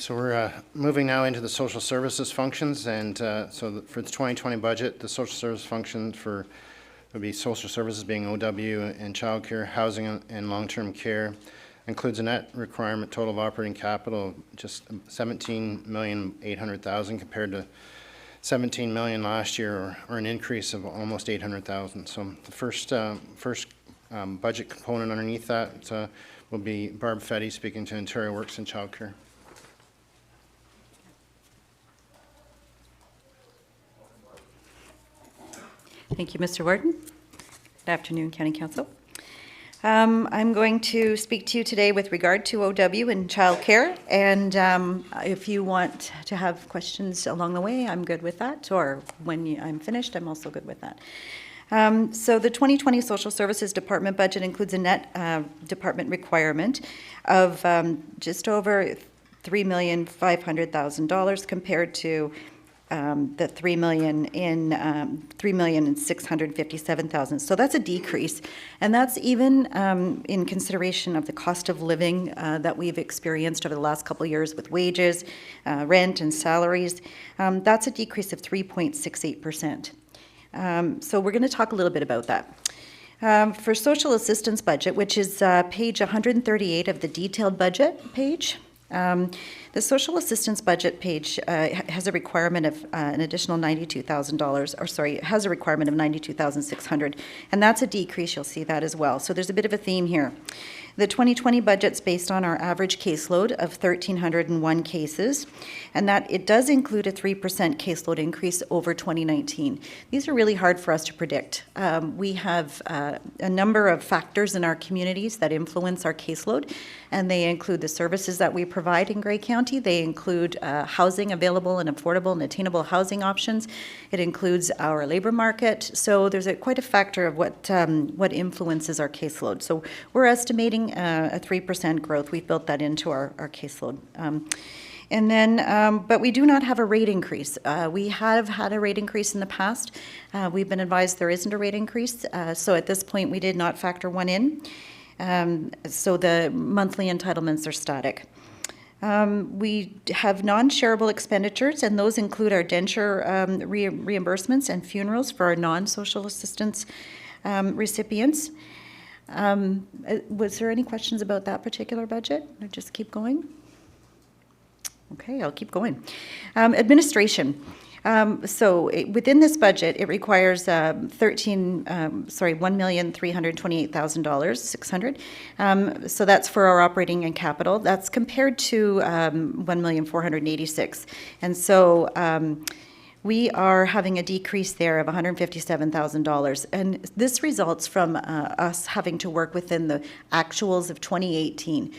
J: So we're moving now into the social services functions, and for the 2020 budget, the social service function would be social services being OW and childcare, housing and long-term care. Includes a net requirement total of operating capital of just $17,800,000 compared to $17 million last year, or an increase of almost $800,000. So the first budget component underneath that will be Barb Fetty speaking to Ontario Works and Childcare.
K: Thank you, Mr. Warden. Good afternoon, County Council. I'm going to speak to you today with regard to OW and childcare, and if you want to have questions along the way, I'm good with that, or when I'm finished, I'm also good with that. So the 2020 Social Services Department budget includes a net department requirement of just over $3,500,000 compared to the $3,657,000. So that's a decrease, and that's even in consideration of the cost of living that we've experienced over the last couple of years with wages, rent, and salaries. That's a decrease of 3.68%. So we're going to talk a little bit about that. For social assistance budget, which is page 138 of the detailed budget page, the social assistance budget page has a requirement of an additional $92,000, or sorry, it has a requirement of $92,600, and that's a decrease. You'll see that as well. So there's a bit of a theme here. The 2020 budget's based on our average caseload of 1,301 cases, and that it does include a 3% caseload increase over 2019. These are really hard for us to predict. We have a number of factors in our communities that influence our caseload, and they include the services that we provide in Grey County. They include housing available and affordable and attainable housing options. It includes our labor market. So there's quite a factor of what influences our caseload. So we're estimating a 3% growth. We've built that into our caseload. And then, but we do not have a rate increase. We have had a rate increase in the past. We've been advised there isn't a rate increase. So at this point, we did not factor one in. So the monthly entitlements are static. We have non-shareable expenditures, and those include our denture reimbursements and funerals for our non-social assistance recipients. Was there any questions about that particular budget? Or just keep going? Okay, I'll keep going. Administration. So within this budget, it requires $1,328,600. So that's for our operating and capital. That's compared to $1,486,000. And so we are having a decrease there of $157,000. And this results from us having to work within the actuals of 2018.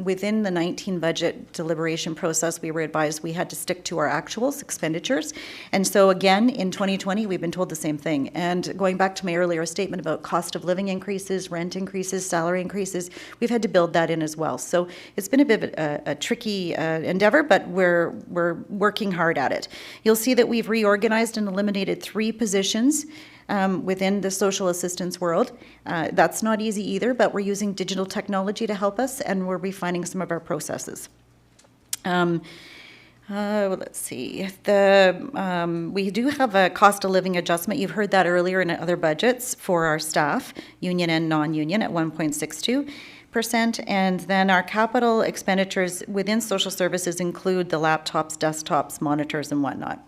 K: Within the 19 budget deliberation process, we were advised we had to stick to our actuals, expenditures. And so again, in 2020, we've been told the same thing. And going back to my earlier statement about cost of living increases, rent increases, salary increases, we've had to build that in as well. So it's been a bit of a tricky endeavor, but we're working hard at it. You'll see that we've reorganized and eliminated 3 positions within the social assistance world. That's not easy either, but we're using digital technology to help us, and we're refining some of our processes. Let's see. We do have a cost of living adjustment. You've heard that earlier in other budgets for our staff, union and non-union, at 1.62%. And then our capital expenditures within social services include the laptops, desktops, monitors, and whatnot.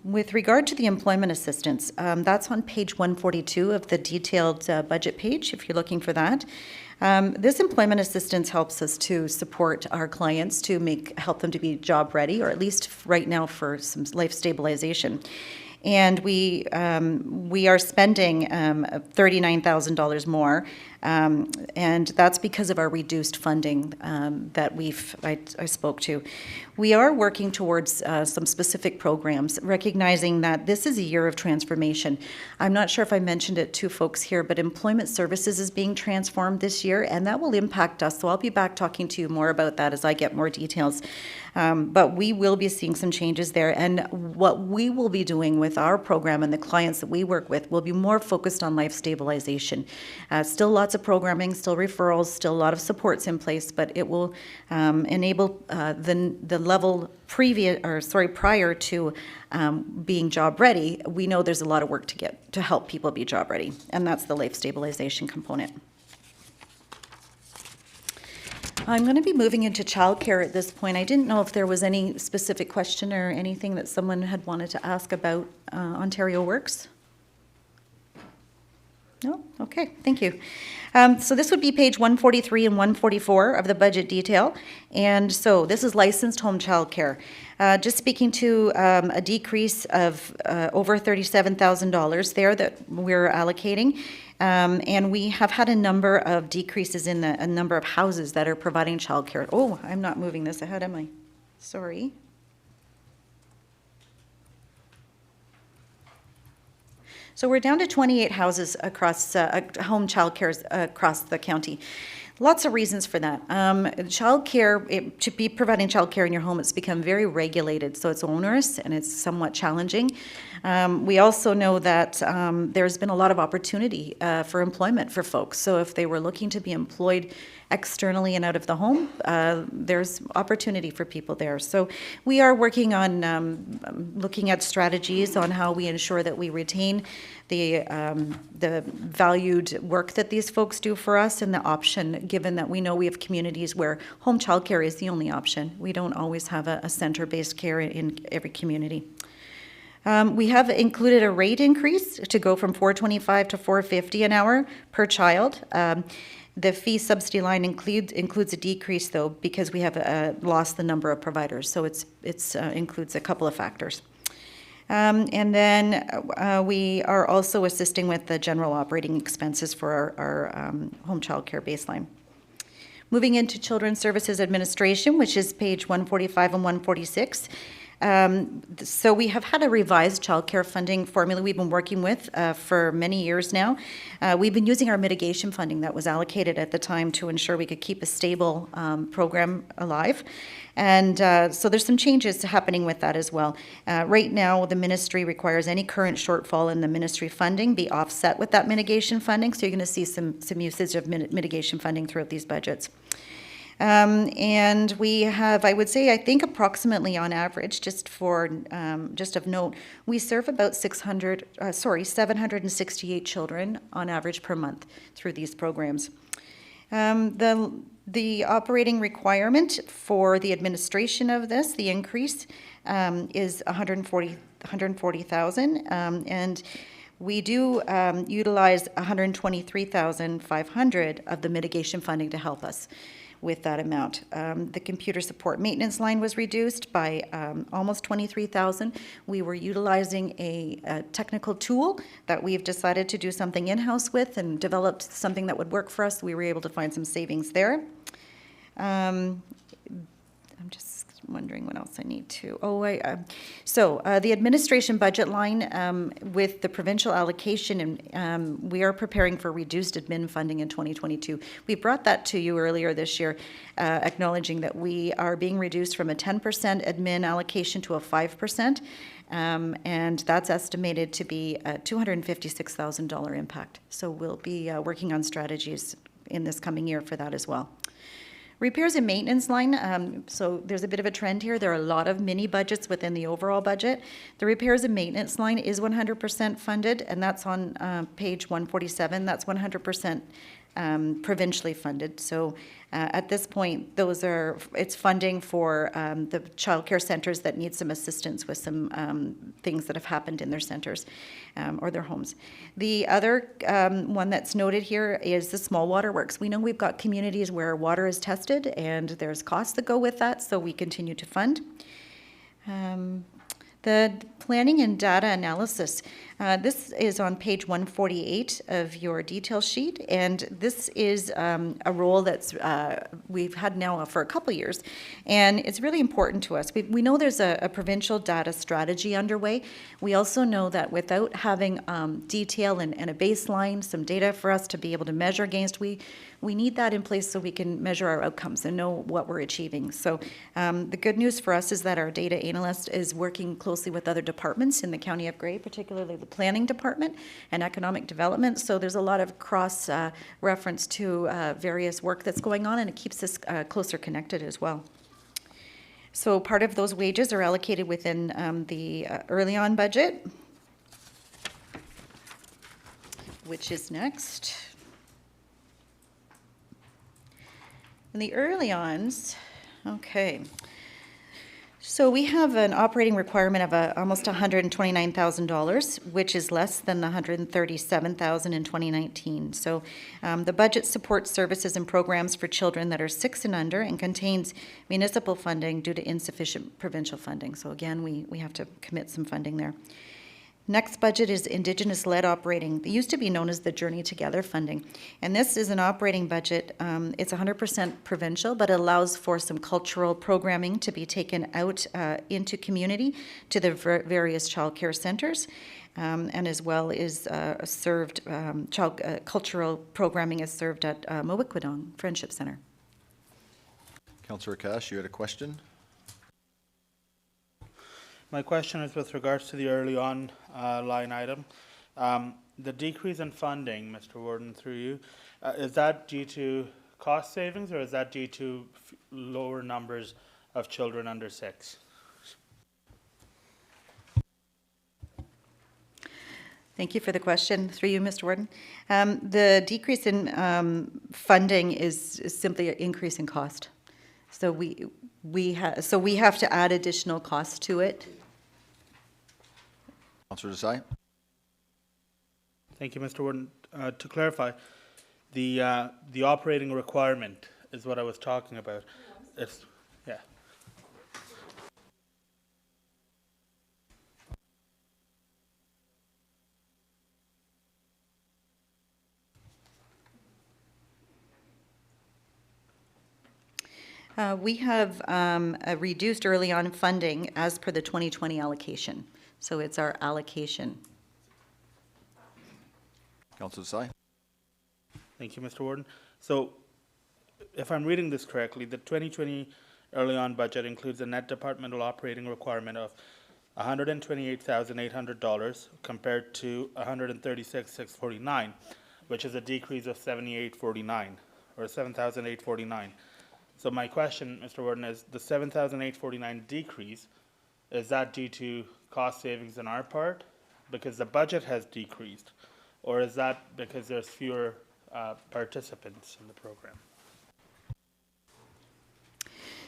K: With regard to the employment assistance, that's on page 142 of the detailed budget page, if you're looking for that. This employment assistance helps us to support our clients to help them to be job ready, or at least right now for some life stabilization. And we are spending $39,000 more, and that's because of our reduced funding that I spoke to. We are working towards some specific programs, recognizing that this is a year of transformation. I'm not sure if I mentioned it to folks here, but employment services is being transformed this year, and that will impact us. So I'll be back talking to you more about that as I get more details. But we will be seeing some changes there, and what we will be doing with our program and the clients that we work with will be more focused on life stabilization. Still lots of programming, still referrals, still a lot of supports in place, but it will enable the level prior to being job ready. We know there's a lot of work to help people be job ready, and that's the life stabilization component. I'm going to be moving into childcare at this point. I didn't know if there was any specific question or anything that someone had wanted to ask about Ontario Works. No? Okay, thank you. So this would be page 143 and 144 of the budget detail. And so this is licensed home childcare. Just speaking to a decrease of over $37,000 there that we're allocating. And we have had a number of decreases in a number of houses that are providing childcare. Oh, I'm not moving this ahead, am I? Sorry. So we're down to 28 houses across home childcare across the county. Lots of reasons for that. Childcare, to be providing childcare in your home, it's become very regulated, so it's onerous and it's somewhat challenging. We also know that there's been a lot of opportunity for employment for folks. So if they were looking to be employed externally and out of the home, there's opportunity for people there. So we are working on looking at strategies on how we ensure that we retain the valued work that these folks do for us, and the option, given that we know we have communities where home childcare is the only option. We don't always have a center-based care in every community. We have included a rate increase to go from $4.25 to $4.50 an hour per child. The fee subsidy line includes a decrease, though, because we have lost the number of providers. So it includes a couple of factors. And then we are also assisting with the general operating expenses for our home child care baseline. Moving into Children's Services Administration, which is page 145 and 146. So we have had a revised childcare funding formula we've been working with for many years now. We've been using our mitigation funding that was allocated at the time to ensure we could keep a stable program alive. And so there's some changes happening with that as well. Right now, the ministry requires any current shortfall in the ministry funding be offset with that mitigation funding. So you're going to see some usage of mitigation funding throughout these budgets. And we have, I would say, I think approximately on average, just of note, we serve about 768 children on average per month through these programs. The operating requirement for the administration of this, the increase, is $140,000, and we do utilize $123,500 of the mitigation funding to help us with that amount. The computer support maintenance line was reduced by almost $23,000. We were utilizing a technical tool that we've decided to do something in-house with and developed something that would work for us. We were able to find some savings there. I'm just wondering what else I need to. The administration budget line with the provincial allocation, and we are preparing for reduced admin funding in 2022. We brought that to you earlier this year, acknowledging that we are being reduced from a 10% admin allocation to a 5%, and that's estimated to be a $256,000 impact. So we'll be working on strategies in this coming year for that as well. Repairs and maintenance line, so there's a bit of a trend here. There are a lot of mini budgets within the overall budget. The repairs and maintenance line is 100% funded, and that's on page 147. That's 100% provincially funded. So at this point, it's funding for the childcare centers that need some assistance with some things that have happened in their centers or their homes. The other one that's noted here is the small water works. We know we've got communities where water is tested and there's costs that go with that, so we continue to fund. The planning and data analysis, this is on page 148 of your detail sheet, and this is a role that's we've had now for a couple years, and it's really important to us. We know there's a provincial data strategy underway. We also know that without having detail and a baseline, some data for us to be able to measure against, we need that in place so we can measure our outcomes and know what we're achieving. So the good news for us is that our data analyst is working closely with other departments in the County of Grey, particularly the Planning Department and Economic Development. So there's a lot of cross reference to various work that's going on, and it keeps us closer connected as well. So part of those wages are allocated within the early on budget, which is next. And the early ons, okay. So we have an operating requirement of almost $129,000, which is less than the $137,000 in 2019. So the budget supports services and programs for children that are 6 and under and contains municipal funding due to insufficient provincial funding. So again, we have to commit some funding there. Next budget is Indigenous-led operating. It used to be known as the Journey Together funding. And this is an operating budget. It's 100% provincial, but it allows for some cultural programming to be taken out into community to the various child care centers, and as well as served, cultural programming is served at Mowikwadong Friendship Center.
A: Councillor Cash, you had a question?
L: My question is with regards to the early on line item. The decrease in funding, Mr. Warden, through you, is that due to cost savings or is that due to lower numbers of children under 6?
K: Thank you for the question. Through you, Mr. Warden. The decrease in funding is simply an increase in cost. So we have to add additional costs to it.
A: Councillor Desai?
L: Thank you, Mr. Warden. To clarify, the operating requirement is what I was talking about. It's, yeah.
K: We have a reduced early on funding as per the 2020 allocation. So it's our allocation.
A: Councillor Desai?
L: Thank you, Mr. Warden. So, if I'm reading this correctly, the 2020 early on budget includes a net departmental operating requirement of $128,800 compared to $136,649, which is a decrease of $7,849 or $7,849. So my question, Mr. Warden, is the $7,849 decrease, is that due to cost savings on our part because the budget has decreased, or is that because there's fewer participants in the program?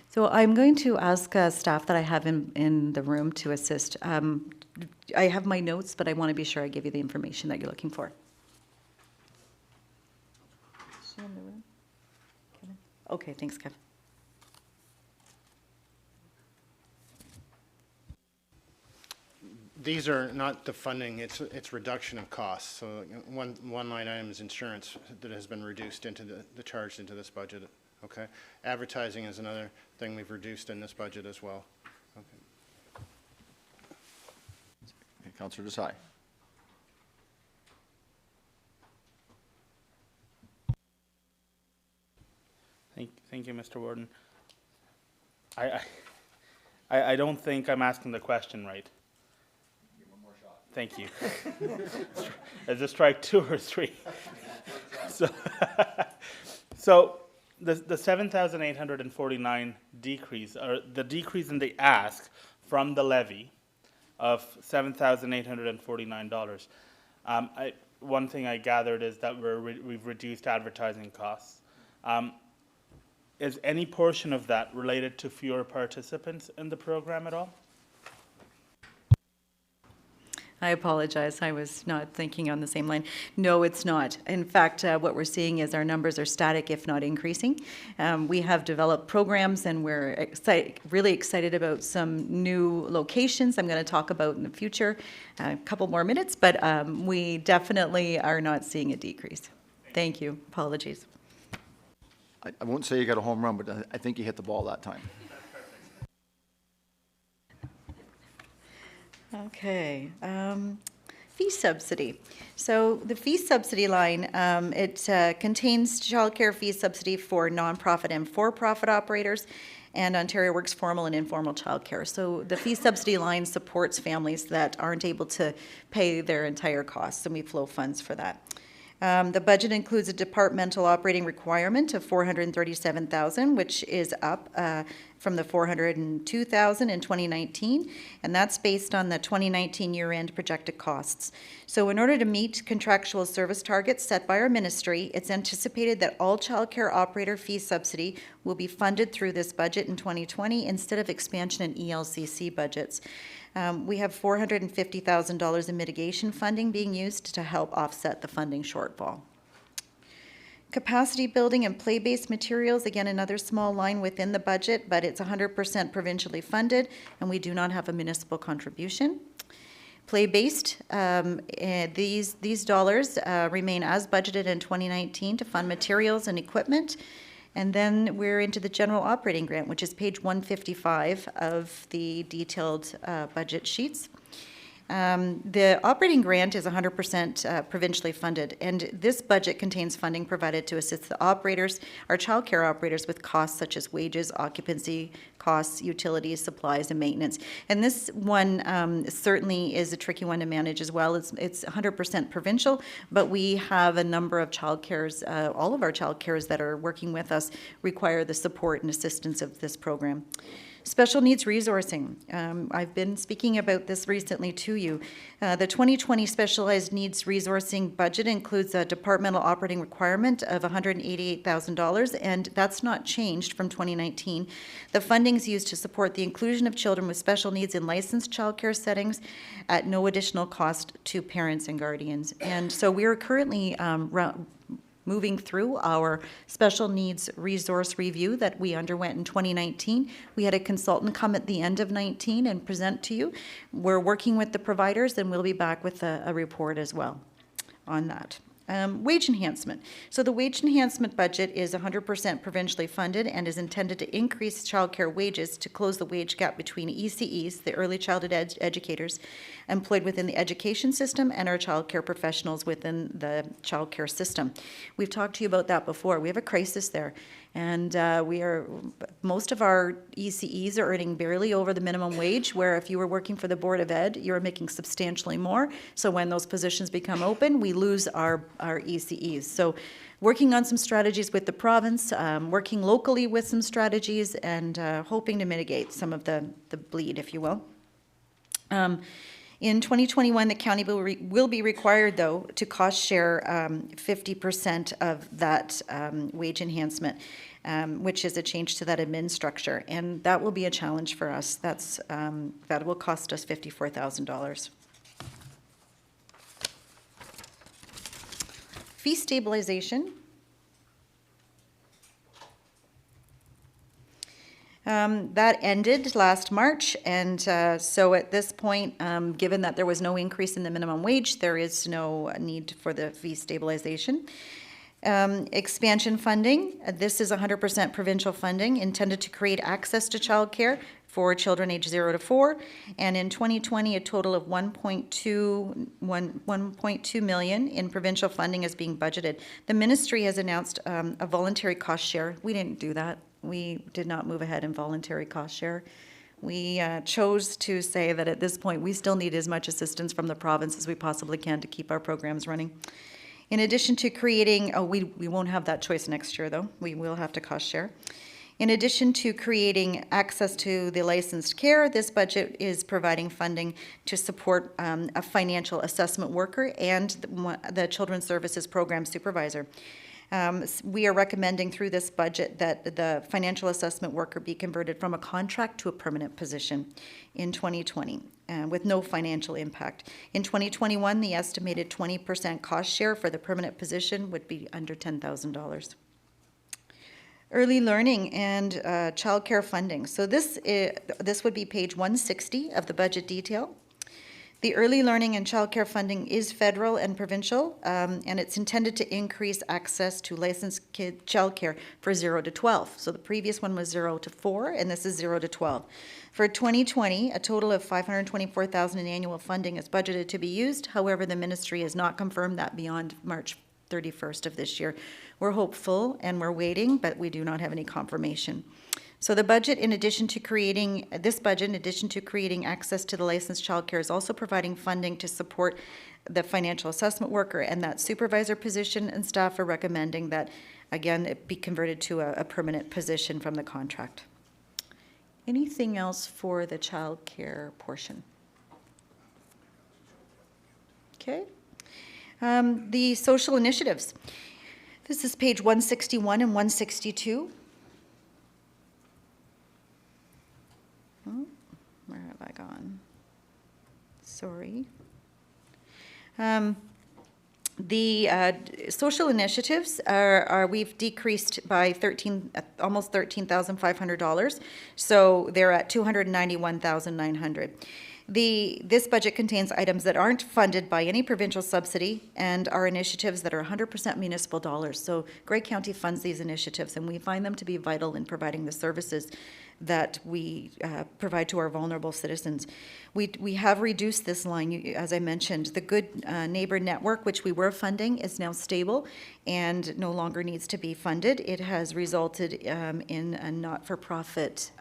K: So I'm going to ask staff that I have in the room to assist. I have my notes, but I want to be sure I give you the information that you're looking for. Is she in the room? Kevin? Okay, thanks, Kevin.
J: These are not the funding, it's reduction of costs. So one line item is insurance that has been reduced into the charged into this budget. Okay. Advertising is another thing we've reduced in this budget as well. Okay.
A: Councillor Desai?
L: Thank you, Mr. Warden. I don't think I'm asking the question right.
A: Give one more shot.
L: Thank you. Is this strike 2 or 3? So the 7,849 decrease, or the decrease in the ask from the levy of $7,849. one thing I gathered is that we've reduced advertising costs. Is any portion of that related to fewer participants in the program at all?
K: I apologize, I was not thinking on the same line. No, it's not. In fact, what we're seeing is our numbers are static, if not increasing. We have developed programs, and we're really excited about some new locations I'm going to talk about in the future, a couple more minutes, but we definitely are not seeing a decrease. Thank you. Apologies.
A: I won't say you got a home run, but I think you hit the ball that time.
K: Okay, fee subsidy. So the fee subsidy line, it contains childcare fee subsidy for nonprofit and for-profit operators, and Ontario Works formal and informal childcare. So the fee subsidy line supports families that aren't able to pay their entire costs, and we flow funds for that. The budget includes a departmental operating requirement of $437,000, which is up from the $402,000 in 2019, and that's based on the 2019 year-end projected costs. So in order to meet contractual service targets set by our ministry, it's anticipated that all childcare operator fee subsidy will be funded through this budget in 2020 instead of expansion in ELCC budgets. We have $450,000 in mitigation funding being used to help offset the funding shortfall. Capacity building and play-based materials, again, another small line within the budget, but it's 100% provincially funded, and we do not have a municipal contribution. Play-based, these dollars remain as budgeted in 2019 to fund materials and equipment. And then we're into the general operating grant, which is page 155 of the detailed budget sheets. The operating grant is 100% provincially funded, and this budget contains funding provided to assist the operators, our childcare operators, with costs such as wages, occupancy costs, utilities, supplies, and maintenance. And this one certainly is a tricky one to manage as well. It's 100% provincial, but we have a number of childcares, all of our childcares that are working with us require the support and assistance of this program. Special needs resourcing. I've been speaking about this recently to you. The 2020 specialized needs resourcing budget includes a departmental operating requirement of $188,000, and that's not changed from 2019. The funding is used to support the inclusion of children with special needs in licensed childcare settings at no additional cost to parents and guardians. And so we are currently moving through our special needs resource review that we underwent in 2019. We had a consultant come at the end of 19 and present to you. We're working with the providers, and we'll be back with a report as well on that. Wage enhancement. So the wage enhancement budget is 100% provincially funded and is intended to increase childcare wages to close the wage gap between ECEs, the early childhood educators, employed within the education system, and our childcare professionals within the childcare system. We've talked to you about that before. We have a crisis there, and most of our ECEs are earning barely over the minimum wage, where if you were working for the Board of Ed, you're making substantially more. So when those positions become open, we lose our ECEs. So working on some strategies with the province, working locally with some strategies, and hoping to mitigate some of the bleed, if you will. In 2021, the county will be required, though, to cost share 50% of that wage enhancement, which is a change to that admin structure, and that will be a challenge for us. That will cost us $54,000. Fee stabilization. That ended last March, and so at this point, given that there was no increase in the minimum wage, there is no need for the fee stabilization. Expansion funding. This is 100% provincial funding intended to create access to childcare for children aged 0 to 4, and in 2020, a total of $1.2 million in provincial funding is being budgeted. The ministry has announced a voluntary cost share. We didn't do that. We did not move ahead in voluntary cost share. We chose to say that at this point, we still need as much assistance from the province as we possibly can to keep our programs running. In addition to creating, we won't have that choice next year, though. We will have to cost share. In addition to creating access to the licensed care, this budget is providing funding to support a financial assessment worker and the Children's Services Program Supervisor. We are recommending through this budget that the financial assessment worker be converted from a contract to a permanent position in 2020 with no financial impact. In 2021, the estimated 20% cost share for the permanent position would be under $10,000. Early learning and childcare funding. So this would be page 160 of the budget detail. The early learning and childcare funding is federal and provincial, and it's intended to increase access to licensed childcare for 0 to 12. So the previous one was 0 to 4, and this is 0 to 12. For 2020, a total of $524,000 in annual funding is budgeted to be used. However, the ministry has not confirmed that beyond March 31st of this year. We're hopeful and we're waiting, but we do not have any confirmation. So the budget, in addition to creating access to the licensed childcare, is also providing funding to support the financial assessment worker and that supervisor position, and staff are recommending that, again, it be converted to a permanent position from the contract. Anything else for the childcare portion? Okay. The social initiatives. This is page 161 and 162. Oh, where have I gone? Sorry. The social initiatives we've decreased by almost $13,500. So they're at $291,900. This budget contains items that aren't funded by any provincial subsidy and are initiatives that are 100% municipal dollars. So Grey County funds these initiatives, and we find them to be vital in providing the services that we provide to our vulnerable citizens. We have reduced this line, as I mentioned. The Good Neighbor Network, which we were funding, is now stable and no longer needs to be funded. It has resulted in a not-for-profit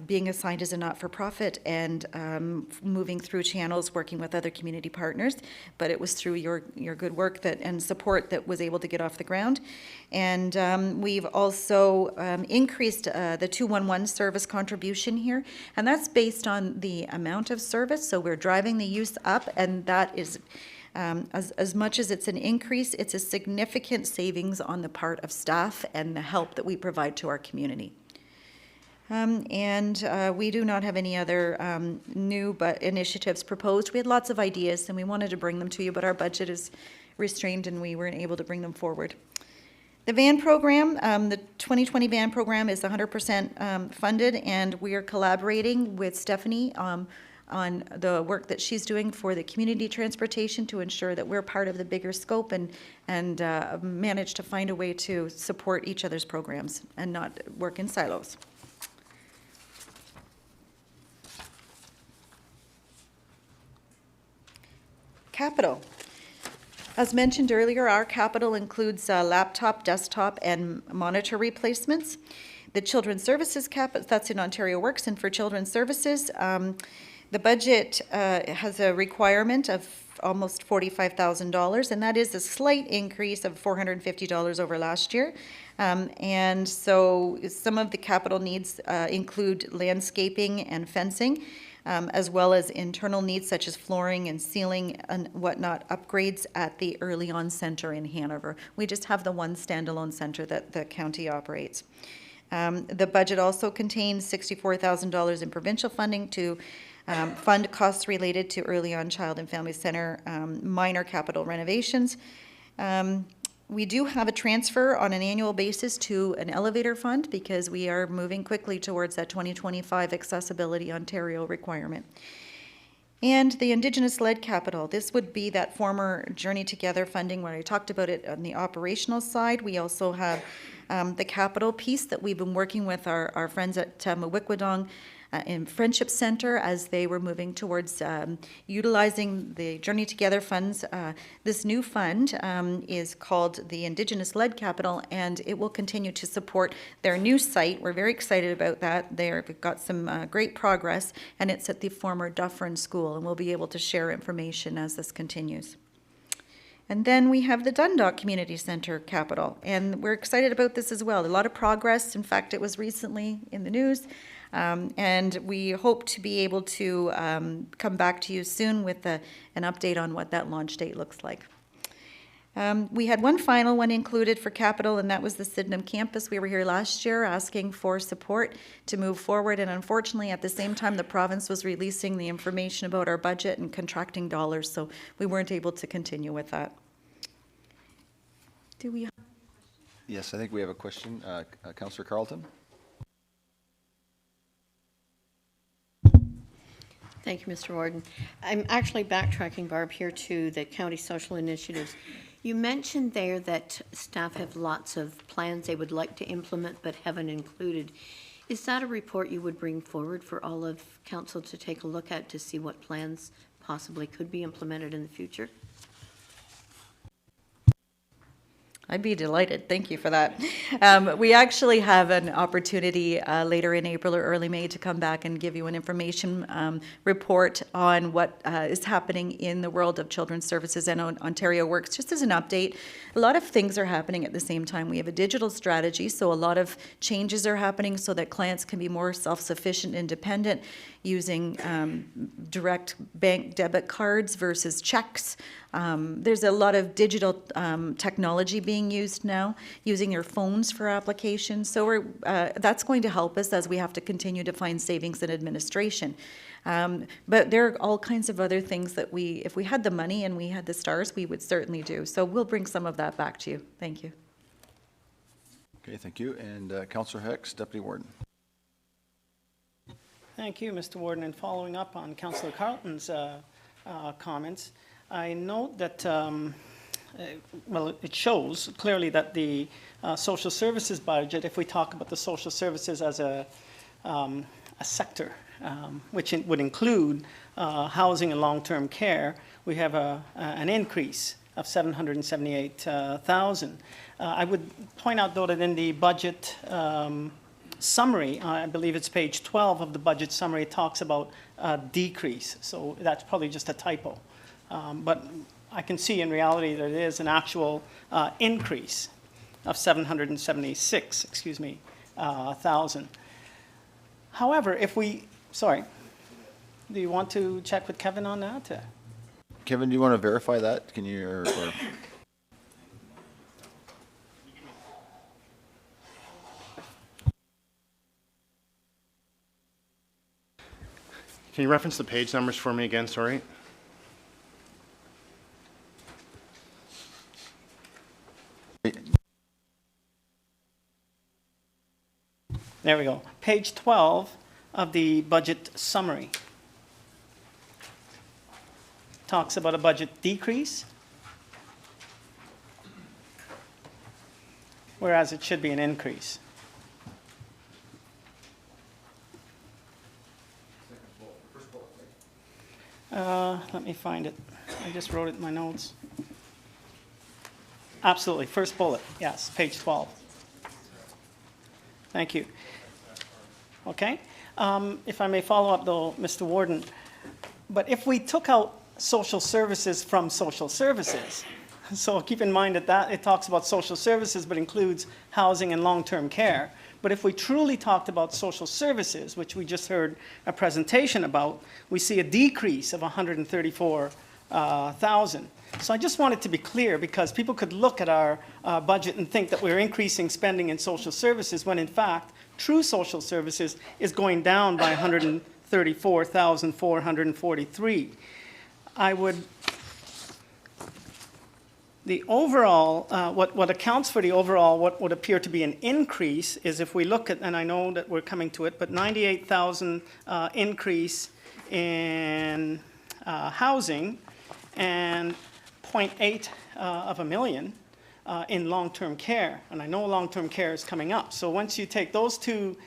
K: being assigned as a not-for-profit and moving through channels, working with other community partners. But it was through your good work and support that was able to get off the ground. And we've also increased the 211 service contribution here, and that's based on the amount of service. So we're driving the use up, and that is as much as it's an increase, it's a significant savings on the part of staff and the help that we provide to our community. We do not have any other new initiatives proposed. We had lots of ideas and we wanted to bring them to you, but our budget is restrained and we weren't able to bring them forward. The van program, the 2020 van program is 100% funded, and we are collaborating with Stephanie on the work that she's doing for the community transportation to ensure that we're part of the bigger scope and manage to find a way to support each other's programs and not work in silos. Capital. As mentioned earlier, our capital includes laptop, desktop, and monitor replacements. The Children's Services that's in Ontario Works, and for Children's Services, the budget has a requirement of almost $45,000, and that is a slight increase of $450 over last year. And so some of the capital needs include landscaping and fencing, as well as internal needs such as flooring and ceiling and whatnot, upgrades at the Early On Center in Hanover. We just have the one standalone center that the county operates. The budget also contains $64,000 in provincial funding to fund costs related to Early On Child and Family Center minor capital renovations. We do have a transfer on an annual basis to an elevator fund because we are moving quickly towards that 2025 Accessibility Ontario requirement. And the Indigenous-led capital, this would be that former Journey Together funding where I talked about it on the operational side. We also have the capital piece that we've been working with our friends at Mawikwadong in Friendship Center as they were moving towards utilizing the Journey Together funds. This new fund is called the Indigenous-led Capital, and it will continue to support their new site. We're very excited about that. They've got some great progress, and it's at the former Dufferin School, and we'll be able to share information as this continues. And then we have the Dundalk Community Center capital, and we're excited about this as well. A lot of progress. In fact, it was recently in the news. And we hope to be able to come back to you soon with an update on what that launch date looks like. We had one final one included for capital, and that was the Sydenham campus. We were here last year asking for support to move forward, and unfortunately, at the same time, the province was releasing the information about our budget and contracting dollars, so we weren't able to continue with that. Do we?
A: Yes, I think we have a question. Councillor Carleton?
M: Thank you, Mr. Warden. I'm actually backtracking, Barb, here to the county social initiatives. You mentioned there that staff have lots of plans they would like to implement but haven't included. Is that a report you would bring forward for all of council to take a look at to see what plans possibly could be implemented in the future?
K: I'd be delighted. Thank you for that. We actually have an opportunity later in April or early May to come back and give you an information report on what is happening in the world of children's services and Ontario Works. Just as an update, a lot of things are happening at the same time. We have a digital strategy, so a lot of changes are happening so that clients can be more self-sufficient, independent, using direct bank debit cards versus checks. There's a lot of digital technology being used now, using your phones for applications. So that's going to help us as we have to continue to find savings in administration. But there are all kinds of other things that if we had the money and we had the stars, we would certainly do. So we'll bring some of that back to you. Thank you.
A: Okay, thank you. And Councillor Hicks, Deputy Warden.
G: Thank you, Mr. Warden. And following up on Councillor Carleton's comments, I note that, well, it shows clearly that the social services budget, if we talk about the social services as a sector, which would include housing and long-term care, we have an increase of 778,000. I would point out, though, that in the budget summary, I believe it's page 12 of the budget summary, it talks about a decrease. So that's probably just a typo. But I can see in reality that it is an actual increase of 776,000. However, if we, sorry, do you want to check with Kevin on that?
A: Kevin, do you want to verify that? Can you, or
J: Can you reference the page numbers for me again, sorry?
G: There we go. Page 12 of the budget summary talks about a budget decrease, whereas it should be an increase. Let me find it. I just wrote it in my notes. Absolutely, first bullet, yes, page 12. Thank you. Okay, if I may follow up though, Mr. Warden, but if we took out social services from social services, so keep in mind that it talks about social services but includes housing and long-term care. But if we truly talked about social services, which we just heard a presentation about, we see a decrease of 134,000. So I just wanted to be clear because people could look at our budget and think that we're increasing spending in social services when in fact true social services is going down by 134,443. The overall, what accounts for the overall, what would appear to be an increase is if we look at, and I know that we're coming to it, but 98,000 increase in housing and 0.8 of a million in long-term care. And I know long-term care is coming up. So once you take those two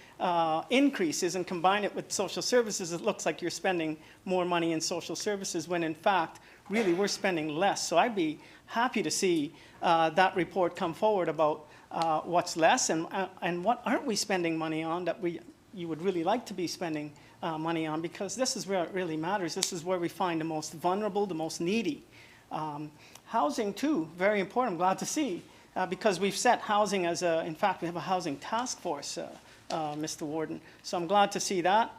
G: increases and combine it with social services, it looks like you're spending more money in social services when in fact, really we're spending less. So I'd be happy to see that report come forward about what's less and what aren't we spending money on that you would really like to be spending money on, because this is where it really matters. This is where we find the most vulnerable, the most needy. Housing too, very important, I'm glad to see, because we've set housing as a, in fact, we have a housing task force, Mr. Warden. So I'm glad to see that,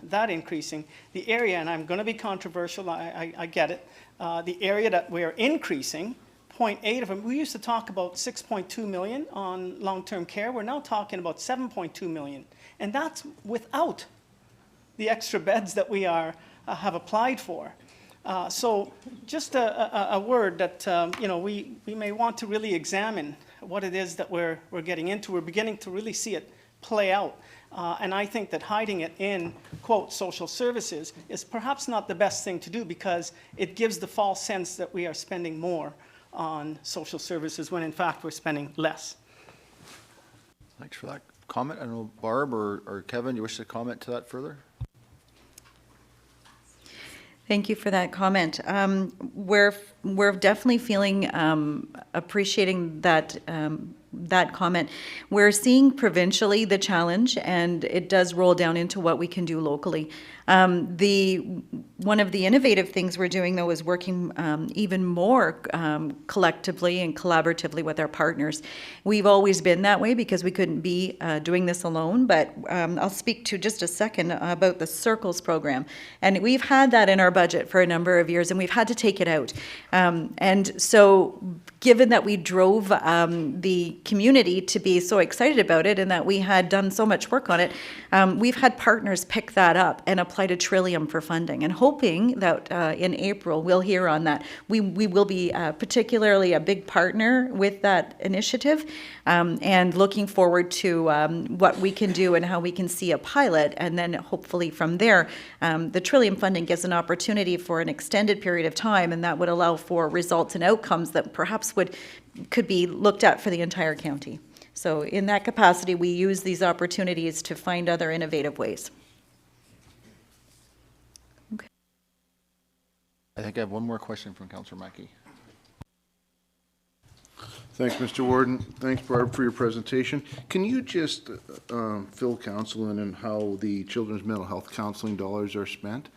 G: that increasing. The area, and I'm going to be controversial, I get it, the area that we're increasing, 0.8 of them, we used to talk about 6.2 million on long-term care, we're now talking about 7.2 million. And that's without the extra beds that we are, have applied for. So just a word that, you know, we may want to really examine what it is that we're getting into. We're beginning to really see it play out. And I think that hiding it in, quote, social services is perhaps not the best thing to do because it gives the false sense that we are spending more on social services when in fact we're spending less.
A: Thanks for that comment. I don't know, Barb or Kevin, you wish to comment to that further?
K: Thank you for that comment. We're definitely feeling, appreciating that, that comment. We're seeing provincially the challenge, and it does roll down into what we can do locally. One of the innovative things we're doing, though, is working even more collectively and collaboratively with our partners. We've always been that way because we couldn't be doing this alone, but I'll speak to just a second about the Circles program. And we've had that in our budget for a number of years, and we've had to take it out. And so given that we drove the community to be so excited about it and that we had done so much work on it, we've had partners pick that up and apply to Trillium for funding, and hoping that in April we'll hear on that. We will be particularly a big partner with that initiative, and looking forward to what we can do and how we can see a pilot, and then hopefully from there, the Trillium funding gives an opportunity for an extended period of time, and that would allow for results and outcomes that perhaps could be looked at for the entire county. So in that capacity, we use these opportunities to find other innovative ways. Okay.
A: I think I have one more question from Councillor Mackey.
N: Thanks, Mr. Warden. Thanks, Barb, for your presentation. Can you just fill council in on how the children's mental health counseling dollars are spent?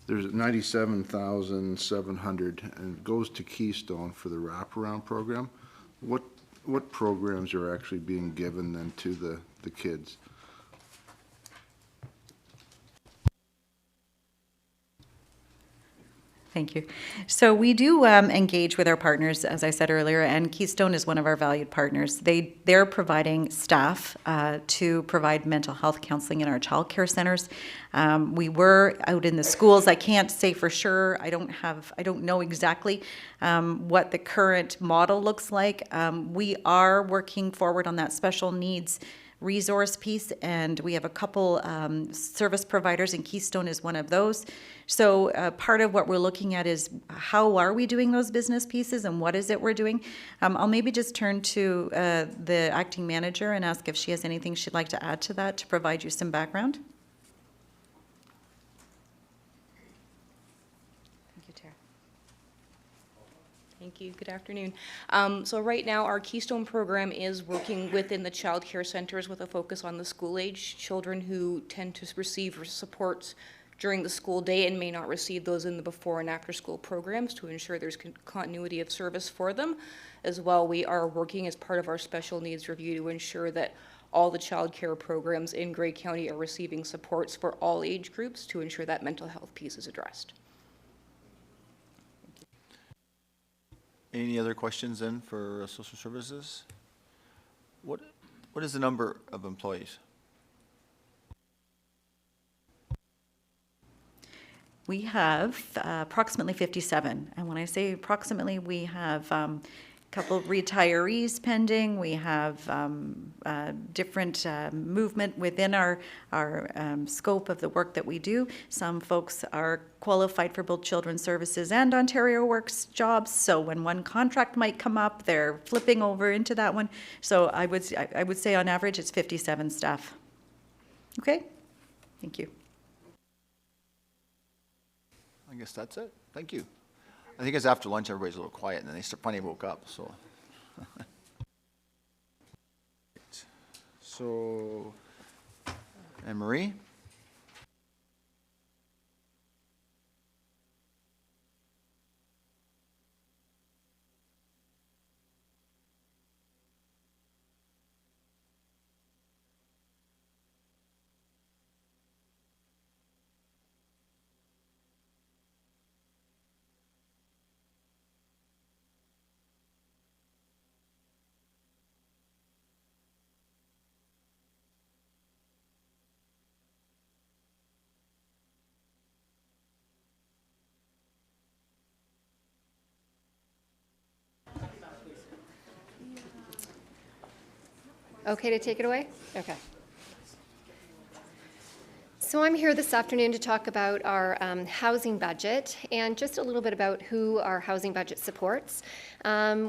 N: There's 97,700, and it goes to Keystone for the wraparound program. What programs are actually being given then to the kids?
K: Thank you. So we do engage with our partners, as I said earlier, and Keystone is one of our valued partners. They're providing staff to provide mental health counseling in our childcare centers. We were out in the schools. I can't say for sure. I don't know exactly what the current model looks like. We are working forward on that special needs resource piece, and we have a couple service providers, and Keystone is one of those. So part of what we're looking at is how are we doing those business pieces and what is it we're doing? I'll maybe just turn to the acting manager and ask if she has anything she'd like to add to that to provide you some background.
O: Thank you, Chair. Thank you. Good afternoon. So right now, our Keystone program is working within the child care centers with a focus on the school-age children who tend to receive supports during the school day and may not receive those in the before and after school programs to ensure there's continuity of service for them. As well, we are working as part of our special needs review to ensure that all the child care programs in Grey County are receiving supports for all age groups to ensure that mental health piece is addressed.
A: Any other questions then for social services? What is the number of employees?
K: We have approximately 57. And when I say approximately, we have a couple of retirees pending. We have different movement within our scope of the work that we do. Some folks are qualified for both Children's Services and Ontario Works jobs. So when one contract might come up, they're flipping over into that one. So I would say on average, it's 57 staff. Okay? Thank you.
A: I guess that's it. Thank you. I think it's after lunch, everybody's a little quiet, and then they finally woke up, so. So, Anne Marie?
P: Okay to take it away? Okay. So I'm here this afternoon to talk about our housing budget and just a little bit about who our housing budget supports.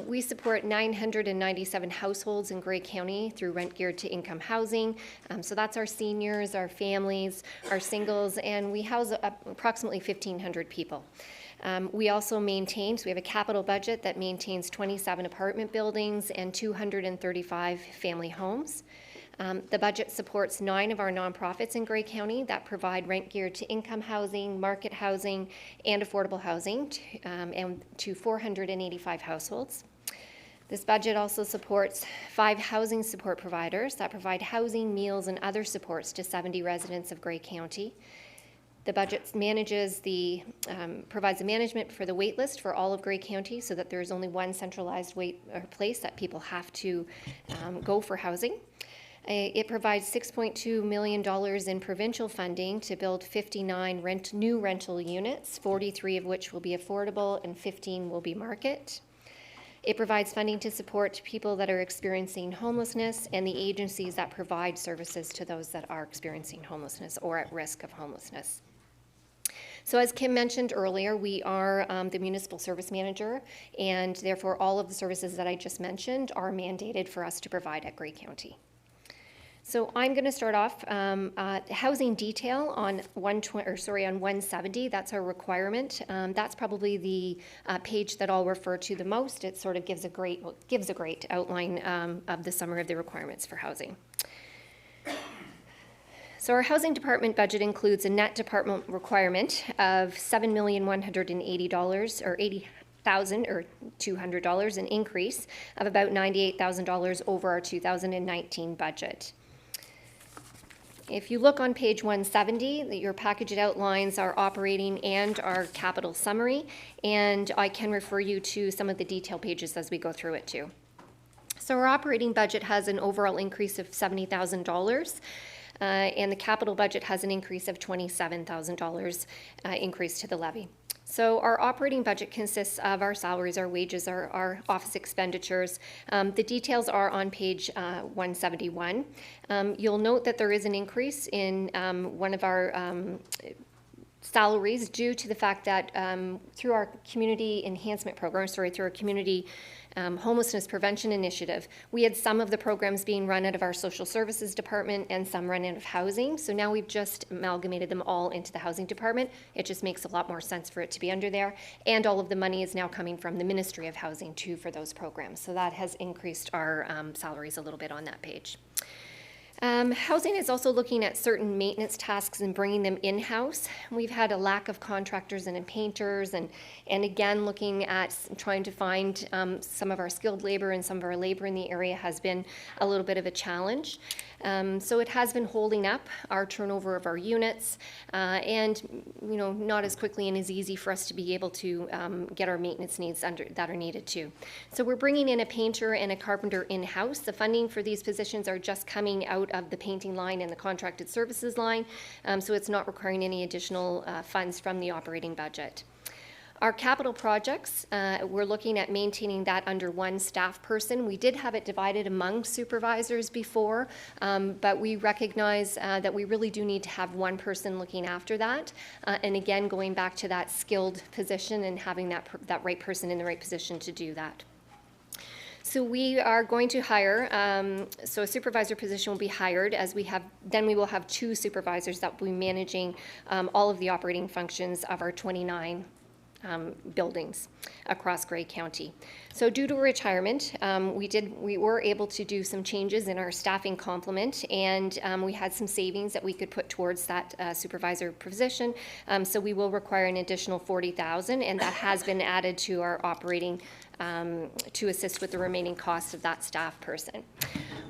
P: We support 997 households in Grey County through rent geared to income housing. So that's our seniors, our families, our singles, and we house approximately 1,500 people. We also maintain, so we have a capital budget that maintains 27 apartment buildings and 235 family homes. The budget supports 9 of our nonprofits in Grey County that provide rent geared to income housing, market housing, and affordable housing to 485 households. This budget also supports 5 housing support providers that provide housing, meals, and other supports to 70 residents of Grey County. The budget provides the management for the wait list for all of Grey County so that there is only one centralized place that people have to go for housing. It provides $6.2 million in provincial funding to build 59 new rental units, 43 of which will be affordable and 15 will be market. It provides funding to support people that are experiencing homelessness and the agencies that provide services to those that are experiencing homelessness or at risk of homelessness. So as Kim mentioned earlier, we are the municipal service manager, and therefore all of the services that I just mentioned are mandated for us to provide at Grey County. So I'm going to start off housing detail on 170. That's our requirement. That's probably the page that I'll refer to the most. It sort of gives a great outline of the summary of the requirements for housing. So our housing department budget includes a net department requirement of $7,180 or $80,000 or $200, an increase of about $98,000 over our 2019 budget. If you look on page 170, your package outlines our operating and our capital summary, and I can refer you to some of the detail pages as we go through it too. So our operating budget has an overall increase of $70,000, and the capital budget has an increase of $27,000 increase to the levy. So our operating budget consists of our salaries, our wages, our office expenditures. The details are on page 171. You'll note that there is an increase in one of our salaries due to the fact that through our community enhancement program, through our community homelessness prevention initiative, we had some of the programs being run out of our social services department and some run out of housing. So now we've just amalgamated them all into the housing department. It just makes a lot more sense for it to be under there. And all of the money is now coming from the Ministry of Housing too for those programs. So that has increased our salaries a little bit on that page. Housing is also looking at certain maintenance tasks and bringing them in-house. We've had a lack of contractors and painters, and again, looking at trying to find some of our skilled labor and some of our labor in the area has been a little bit of a challenge. So it has been holding up our turnover of our units, and not as quickly and as easy for us to be able to get our maintenance needs that are needed too. So we're bringing in a painter and a carpenter in-house. The funding for these positions are just coming out of the painting line and the contracted services line, so it's not requiring any additional funds from the operating budget. Our capital projects, we're looking at maintaining that under one staff person. We did have it divided among supervisors before, but we recognize that we really do need to have one person looking after that. And again, going back to that skilled position and having that right person in the right position to do that. So we are going to hire, so a supervisor position will be hired then we will have 2 supervisors that will be managing all of the operating functions of our 29 buildings across Grey County. So due to retirement, we were able to do some changes in our staffing complement, and we had some savings that we could put towards that supervisor position. So we will require an additional $40,000, and that has been added to our operating to assist with the remaining costs of that staff person.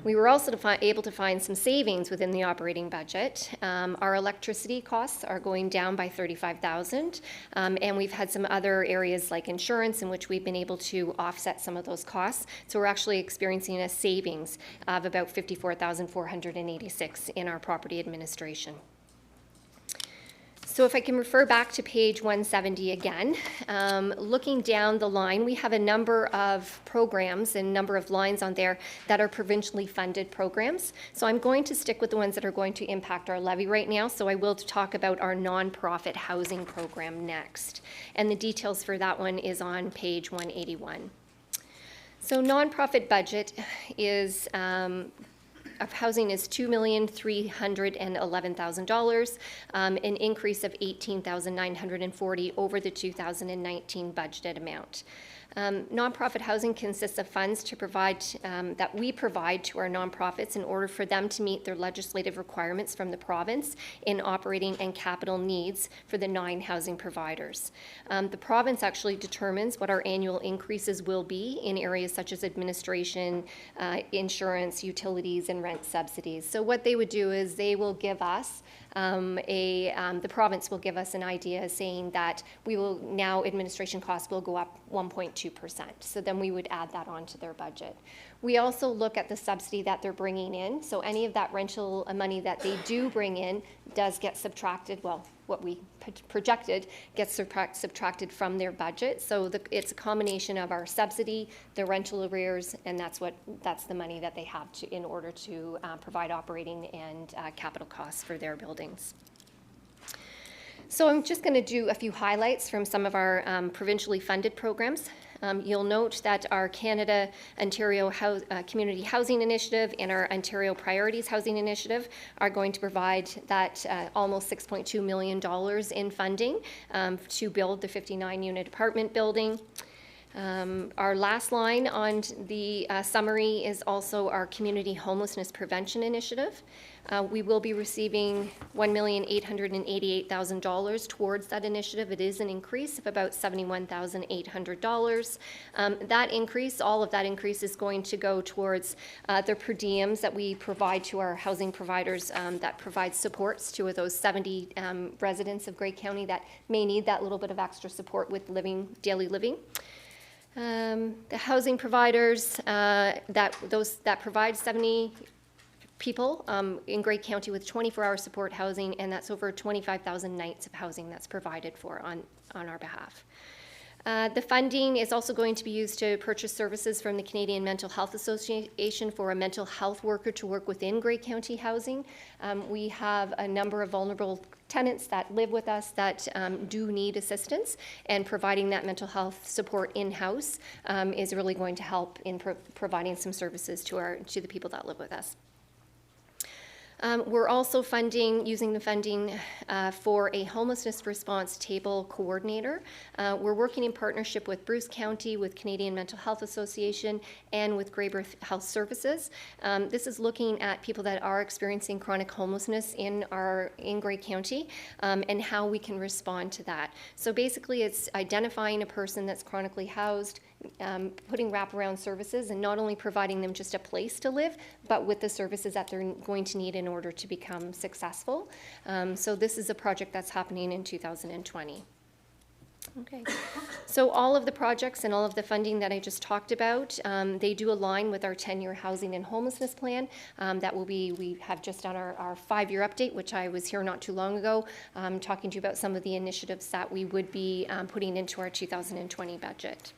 P: We were also able to find some savings within the operating budget. Our electricity costs are going down by $35,000, and we've had some other areas like insurance in which we've been able to offset some of those costs. So we're actually experiencing a savings of about $54,486 in our property administration. So if I can refer back to page 170 again, looking down the line, we have a number of programs and number of lines on there that are provincially funded programs. So I'm going to stick with the ones that are going to impact our levy right now. So I will talk about our nonprofit housing program next. And the details for that one is on page 181. So nonprofit budget is of housing is $2,311,000, an increase of $18,940 over the 2019 budgeted amount. Nonprofit housing consists of funds to provide that we provide to our nonprofits in order for them to meet their legislative requirements from the province in operating and capital needs for the 9 housing providers. The province actually determines what our annual increases will be in areas such as administration, insurance, utilities, and rent subsidies. So what they would do is they will give us the province will give us an idea saying that we will now administration costs will go up 1.2%. So then we would add that onto their budget. We also look at the subsidy that they're bringing in. So any of that rental money that they do bring in does get subtracted, well, what we projected gets subtracted from their budget. So it's a combination of our subsidy, the rental arrears, and that's the money that they have in order to provide operating and capital costs for their buildings. So I'm just going to do a few highlights from some of our provincially funded programs. You'll note that our Canada Ontario Community Housing Initiative and our Ontario Priorities Housing Initiative are going to provide that almost $6.2 million in funding to build the 59-unit apartment building. Our last line on the summary is also our Community Homelessness Prevention Initiative. We will be receiving $1,888,000 towards that initiative. It is an increase of about $71,800. That increase, all of that increase is going to go towards the per diems that we provide to our housing providers that provide supports to those 70 residents of Grey County that may need that little bit of extra support with daily living. The housing providers that provide 70 people in Grey County with 24-hour support housing, and that's over 25,000 nights of housing that's provided for on our behalf. The funding is also going to be used to purchase services from the Canadian Mental Health Association for a mental health worker to work within Grey County housing. We have a number of vulnerable tenants that live with us that do need assistance, and providing that mental health support in-house is really going to help in providing some services to the people that live with us. We're also using the funding for a homelessness response table coordinator. We're working in partnership with Bruce County, with Canadian Mental Health Association, and with Greybury Health Services. This is looking at people that are experiencing chronic homelessness in Grey County and how we can respond to that. So basically, it's identifying a person that's chronically housed, putting wraparound services, and not only providing them just a place to live, but with the services that they're going to need in order to become successful. So this is a project that's happening in 2020. Okay, so all of the projects and all of the funding that I just talked about, they do align with our 10-year housing and homelessness plan. We have just done our 5-year update, which I was here not too long ago, talking to you about some of the initiatives that we would be putting into our 2020 budget.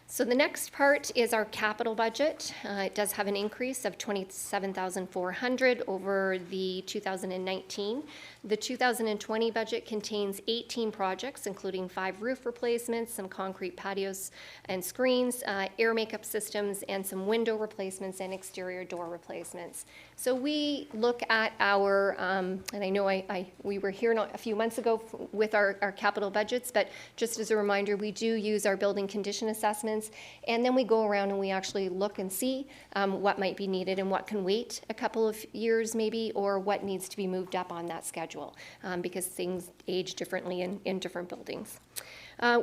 P: So the next part is our capital budget. It does have an increase of $27,400 over the 2019. The 2020 budget contains 18 projects, including 5 roof replacements, some concrete patios and screens, air makeup systems, and some window replacements and exterior door replacements. So we look at our, and I know we were here not a few months ago with our capital budgets, but just as a reminder, we do use our building condition assessments, and then we go around and we actually look and see what might be needed and what can wait a couple of years maybe, or what needs to be moved up on that schedule, because things age differently in different buildings.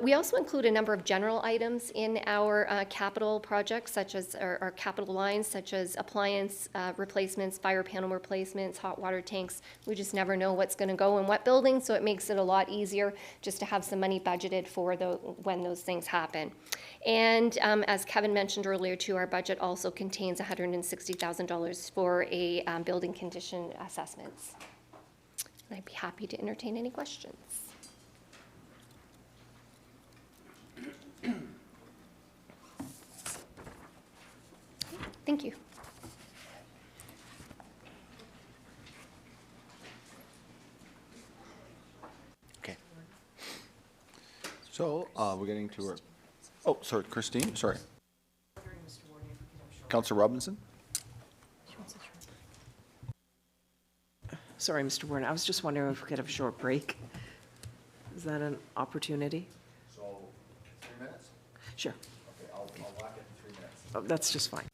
P: We also include a number of general items in our capital projects, such as our capital lines, such as appliance replacements, fire panel replacements, hot water tanks. We just never know what's going to go in what building, so it makes it a lot easier just to have some money budgeted for when those things happen. And as Kevin mentioned earlier too, our budget also contains $160,000 for a building condition assessments. I'd be happy to entertain any questions. Thank you.
A: Okay. So, we're getting to our, oh, sorry, Christine, sorry. Councillor Robinson?
E: Sorry, Mr. Warren, I was just wondering if we could have a short break. Is that an opportunity?
A: So, 3 minutes?
E: Sure.
A: Okay, I'll lock it in 3 minutes.
E: Oh, that's just fine.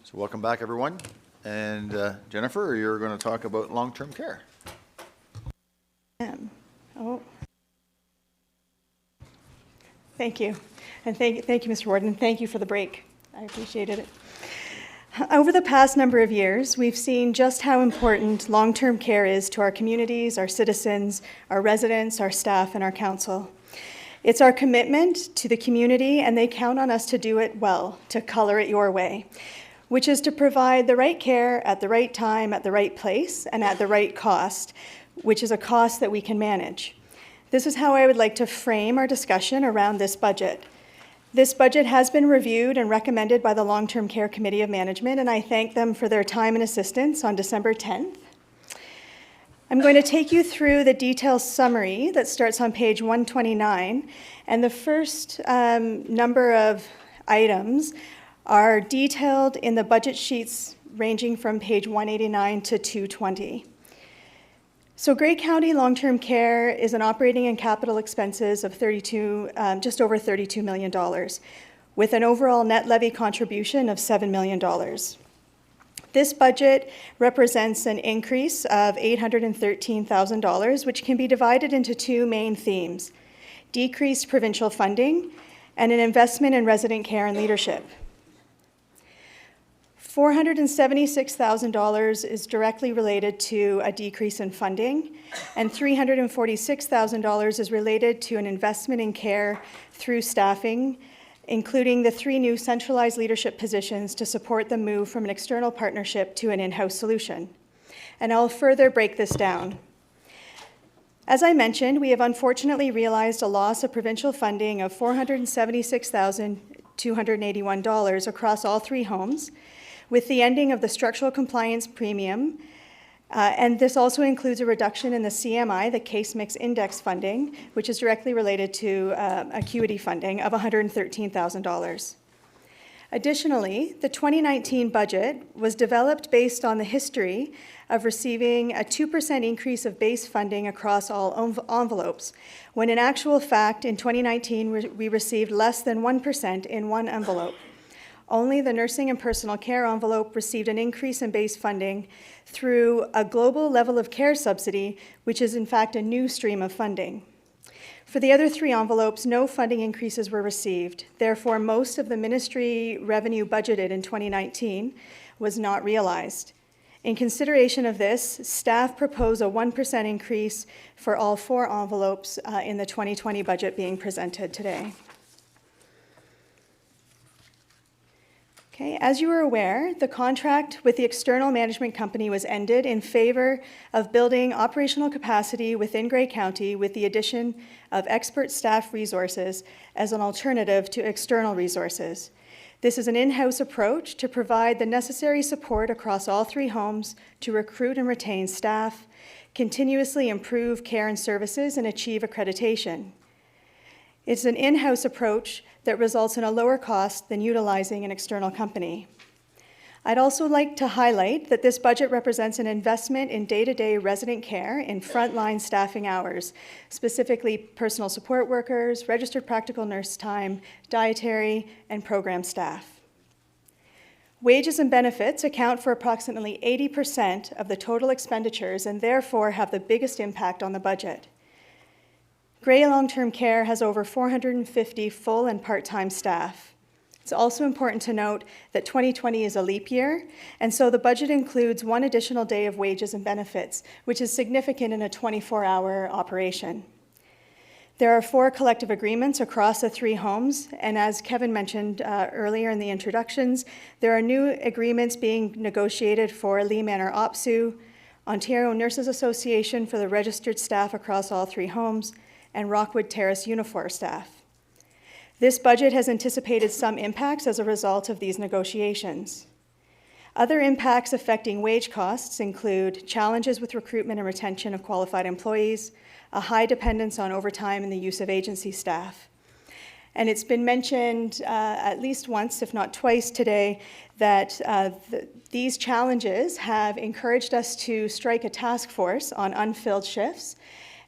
A: So welcome back, everyone. And Jennifer, you're going to talk about long-term care.
Q: Oh. Thank you. And thank you, Mr. Warden, and thank you for the break. I appreciated it. Over the past number of years, we've seen just how important long-term care is to our communities, our citizens, our residents, our staff, and our council. It's our commitment to the community, and they count on us to do it well, to color it your way, which is to provide the right care at the right time, at the right place, and at the right cost, which is a cost that we can manage. This is how I would like to frame our discussion around this budget. This budget has been reviewed and recommended by the Long-Term Care Committee of Management, and I thank them for their time and assistance on December 10th. I'm going to take you through the detailed summary that starts on page 129, and the first number of items are detailed in the budget sheets ranging from page 189 to 220. So Grey County Long-Term Care is an operating and capital expenses of just over $32 million, with an overall net levy contribution of $7 million. This budget represents an increase of $813,000, which can be divided into two main themes: decreased provincial funding and an investment in resident care and leadership. $476,000 is directly related to a decrease in funding, and $346,000 is related to an investment in care through staffing, including the 3 new centralized leadership positions to support the move from an external partnership to an in-house solution. And I'll further break this down. As I mentioned, we have unfortunately realized a loss of provincial funding of $476,281 across all 3 homes, with the ending of the structural compliance premium, and this also includes a reduction in the CMI, the case mix index funding, which is directly related to acuity funding of $113,000. Additionally, the 2019 budget was developed based on the history of receiving a 2% increase of base funding across all envelopes, when in actual fact, in 2019, we received less than 1% in one envelope. Only the nursing and personal care envelope received an increase in base funding through a global level of care subsidy, which is in fact a new stream of funding. For the other 3 envelopes, no funding increases were received. Therefore, most of the ministry revenue budgeted in 2019 was not realized. In consideration of this, staff propose a 1% increase for all 4 envelopes in the 2020 budget being presented today. Okay, as you are aware, the contract with the external management company was ended in favor of building operational capacity within Grey County with the addition of expert staff resources as an alternative to external resources. This is an in-house approach to provide the necessary support across all 3 homes to recruit and retain staff, continuously improve care and services, and achieve accreditation. It's an in-house approach that results in a lower cost than utilizing an external company. I'd also like to highlight that this budget represents an investment in day-to-day resident care in frontline staffing hours, specifically personal support workers, registered practical nurse time, dietary, and program staff. Wages and benefits account for approximately 80% of the total expenditures and therefore have the biggest impact on the budget. Grey Long-Term Care has over 450 full and part-time staff. It's also important to note that 2020 is a leap year, and so the budget includes 1 additional day of wages and benefits, which is significant in a 24-hour operation. There are 4 collective agreements across the 3 homes, and as Kevin mentioned earlier in the introductions, there are new agreements being negotiated for Lee Manor OPSU, Ontario Nurses Association for the registered staff across all 3 homes, and Rockwood Terrace Unifor staff. This budget has anticipated some impacts as a result of these negotiations. Other impacts affecting wage costs include challenges with recruitment and retention of qualified employees, a high dependence on overtime and the use of agency staff. And it's been mentioned at least once, if not twice today, that these challenges have encouraged us to strike a task force on unfilled shifts.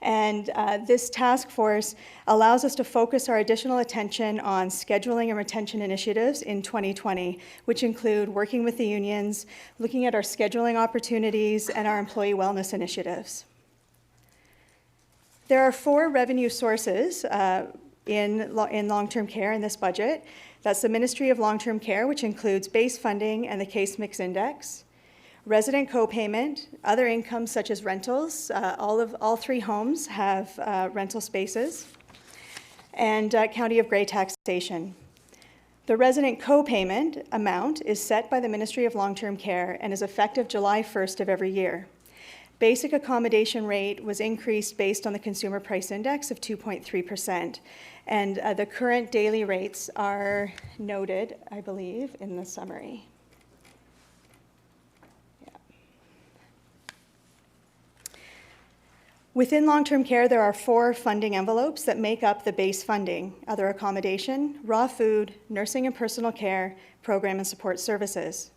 Q: And this task force allows us to focus our additional attention on scheduling and retention initiatives in 2020, which include working with the unions, looking at our scheduling opportunities, and our employee wellness initiatives. There are 4 revenue sources in long-term care in this budget. That's the Ministry of Long-Term Care, which includes base funding and the Case Mix Index, resident co-payment, other incomes such as rentals. All 3 homes have rental spaces, and County of Grey taxation. The resident co-payment amount is set by the Ministry of Long-Term Care and is effective July 1st of every year. Basic accommodation rate was increased based on the Consumer Price Index of 2.3%, and the current daily rates are noted, I believe, in the summary. Within long-term care, there are 4 funding envelopes that make up the base funding: other accommodation, raw food, nursing and personal care, program and support services.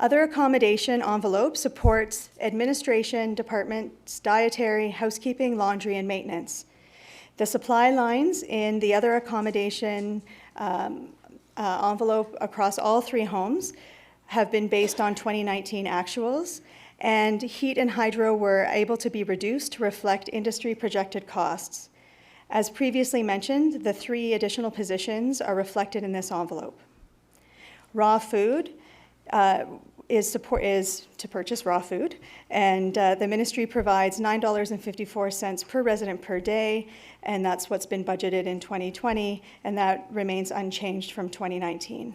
Q: Other accommodation envelope supports administration, departments, dietary, housekeeping, laundry, and maintenance. The supply lines in the other accommodation envelope across all 3 homes have been based on 2019 actuals, and heat and hydro were able to be reduced to reflect industry projected costs. As previously mentioned, the 3 additional positions are reflected in this envelope. Raw food is to purchase raw food, and the ministry provides $9.54 per resident per day, and that's what's been budgeted in 2020, and that remains unchanged from 2019.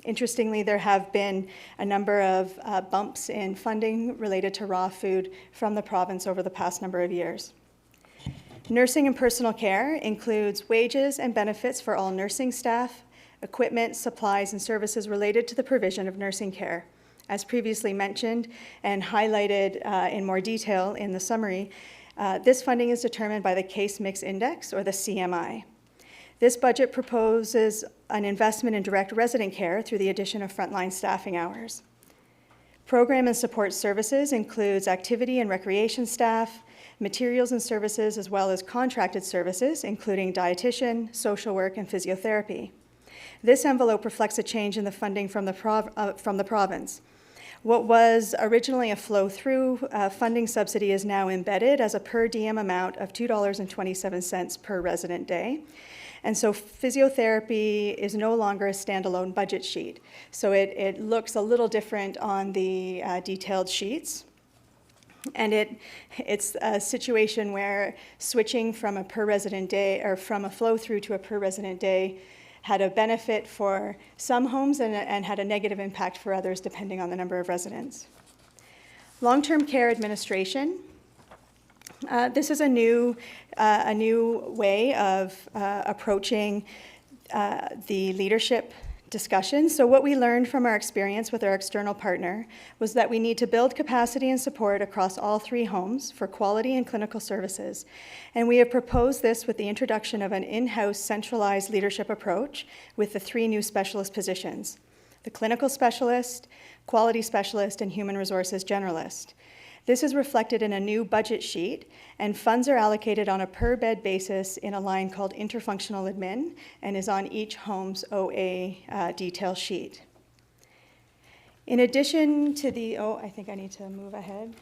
Q: Interestingly, there have been a number of bumps in funding related to raw food from the province over the past number of years. Nursing and personal care includes wages and benefits for all nursing staff, equipment, supplies, and services related to the provision of nursing care. As previously mentioned and highlighted in more detail in the summary, this funding is determined by the Case Mix Index, or the CMI. This budget proposes an investment in direct resident care through the addition of frontline staffing hours. Program and support services includes activity and recreation staff, materials and services, as well as contracted services, including dietitian, social work, and physiotherapy. This envelope reflects a change in the funding from the province. What was originally a flow-through funding subsidy is now embedded as a per diem amount of $2.27 per resident day. And so physiotherapy is no longer a standalone budget sheet. So it looks a little different on the detailed sheets. And it's a situation where switching from a per resident day, or from a flow-through to a per resident day, had a benefit for some homes and had a negative impact for others, depending on the number of residents. Long-term care administration. This is a new way of approaching the leadership discussion. So what we learned from our experience with our external partner was that we need to build capacity and support across all 3 homes for quality and clinical services. And we have proposed this with the introduction of an in-house centralized leadership approach with the 3 new specialist positions: the clinical specialist, quality specialist, and human resources generalist. This is reflected in a new budget sheet, and funds are allocated on a per-bed basis in a line called interfunctional admin, and is on each home's OA detail sheet. In addition to the, I think I need to move ahead.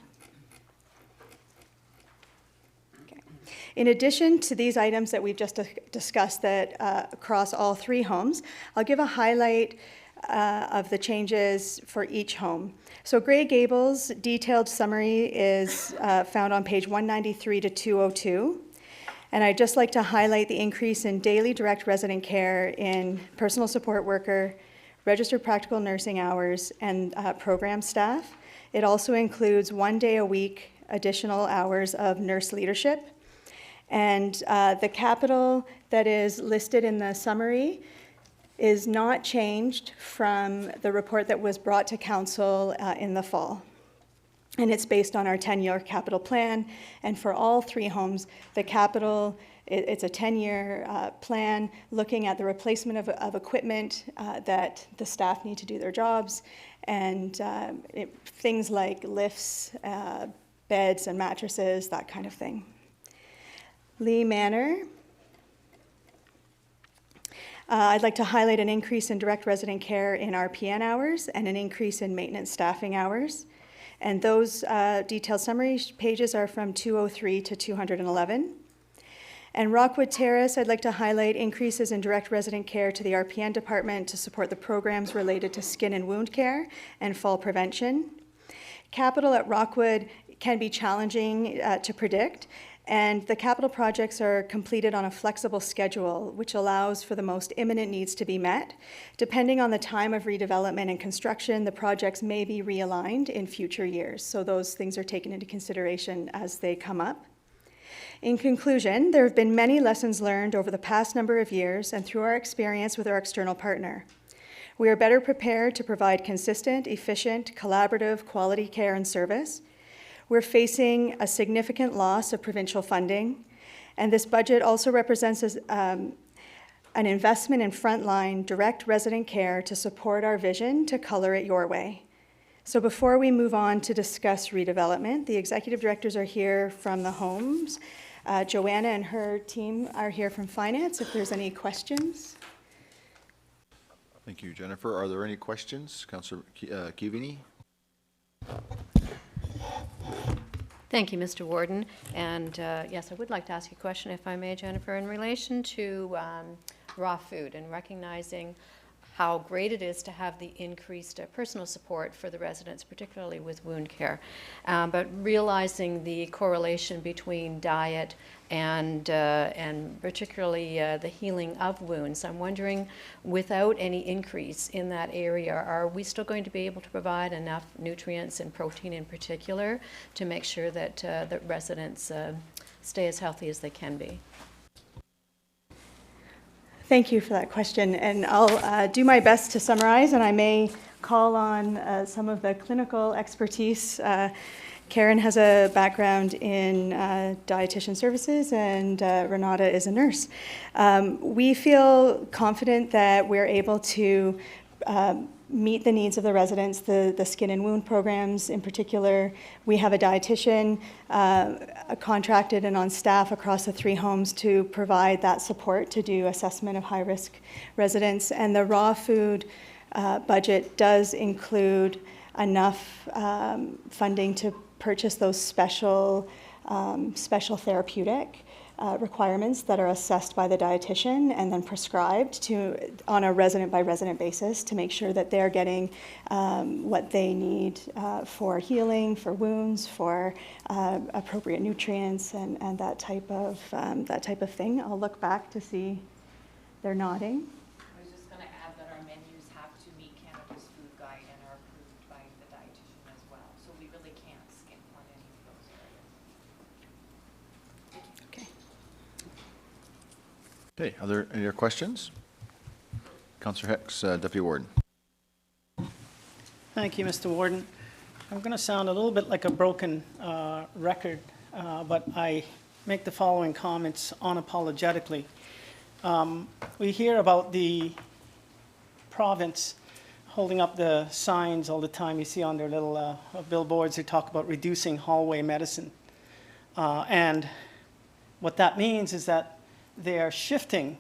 Q: Okay. In addition to these items that we've just discussed that across all 3 homes, I'll give a highlight of the changes for each home. So Grey Gables' detailed summary is found on page 193 to 202. And I'd just like to highlight the increase in daily direct resident care in personal support worker, registered practical nursing hours, and program staff. It also includes 1 day a week additional hours of nurse leadership. And the capital that is listed in the summary is not changed from the report that was brought to council in the fall. And it's based on our 10-year capital plan. And for all 3 homes, the capital, it's a 10-year plan looking at the replacement of equipment that the staff need to do their jobs, and things like lifts, beds and mattresses, that kind of thing. Lee Manor. I'd like to highlight an increase in direct resident care in RPN hours and an increase in maintenance staffing hours. And those detailed summary pages are from 203 to 211. And Rockwood Terrace, I'd like to highlight increases in direct resident care to the RPN department to support the programs related to skin and wound care and fall prevention. Capital at Rockwood can be challenging to predict, and the capital projects are completed on a flexible schedule, which allows for the most imminent needs to be met. Depending on the time of redevelopment and construction, the projects may be realigned in future years. So those things are taken into consideration as they come up. In conclusion, there have been many lessons learned over the past number of years and through our experience with our external partner. We are better prepared to provide consistent, efficient, collaborative, quality care and service. We're facing a significant loss of provincial funding, and this budget also represents an investment in frontline direct resident care to support our vision to color it your way. So before we move on to discuss redevelopment, the executive directors are here from the homes. Joanna and her team are here from finance if there's any questions.
A: Thank you, Jennifer. Are there any questions? Councillor Kivini?
F: Thank you, Mr. Warden. And yes, I would like to ask you a question, if I may, Jennifer, in relation to raw food and recognizing how great it is to have the increased personal support for the residents, particularly with wound care, but realizing the correlation between diet and particularly the healing of wounds. I'm wondering, without any increase in that area, are we still going to be able to provide enough nutrients and protein in particular to make sure that that residents stay as healthy as they can be?
Q: Thank you for that question, and I'll do my best to summarize, and I may call on some of the clinical expertise. Karen has a background in dietitian services, and Renata is a nurse. We feel confident that we're able to meet the needs of the residents, the skin and wound programs in particular. We have a dietitian contracted and on staff across the 3 homes to provide that support to do assessment of high-risk residents. And the raw food budget does include enough funding to purchase those special therapeutic requirements that are assessed by the dietitian and then prescribed on a resident-by-resident basis to make sure that they're getting what they need for healing, for wounds, for appropriate nutrients, and that type of thing. I'll look back to see they're nodding.
R: I was just going to add that our menus have to meet Canada's food guide and are approved by the dietitian as well. So we really can't skimp on any of those areas.
Q: Okay.
A: Okay, are there any other questions? Councillor Hicks, Deputy Warden.
G: Thank you, Mr. Warden. I'm going to sound a little bit like a broken record, but I make the following comments unapologetically. We hear about the province holding up the signs all the time. You see on their little billboards, they talk about reducing hallway medicine. And what that means is that they are shifting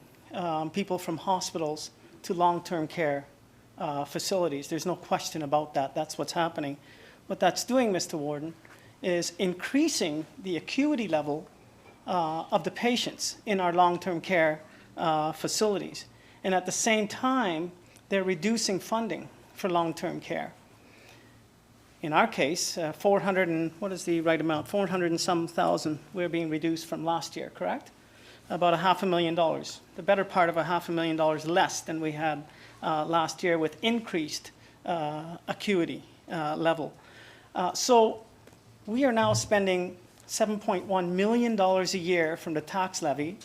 G: people from hospitals to long-term care facilities. There's no question about that. That's what's happening. What that's doing, Mr. Warden, is increasing the acuity level of the patients in our long-term care facilities. And at the same time, they're reducing funding for long-term care. In our case, 400 and, what is the right amount? 400 and some thousand we're being reduced from last year, correct? About $500,000, the better part of $500,000 less than we had last year with increased acuity level. So we are now spending $7.1 million a year from the tax levy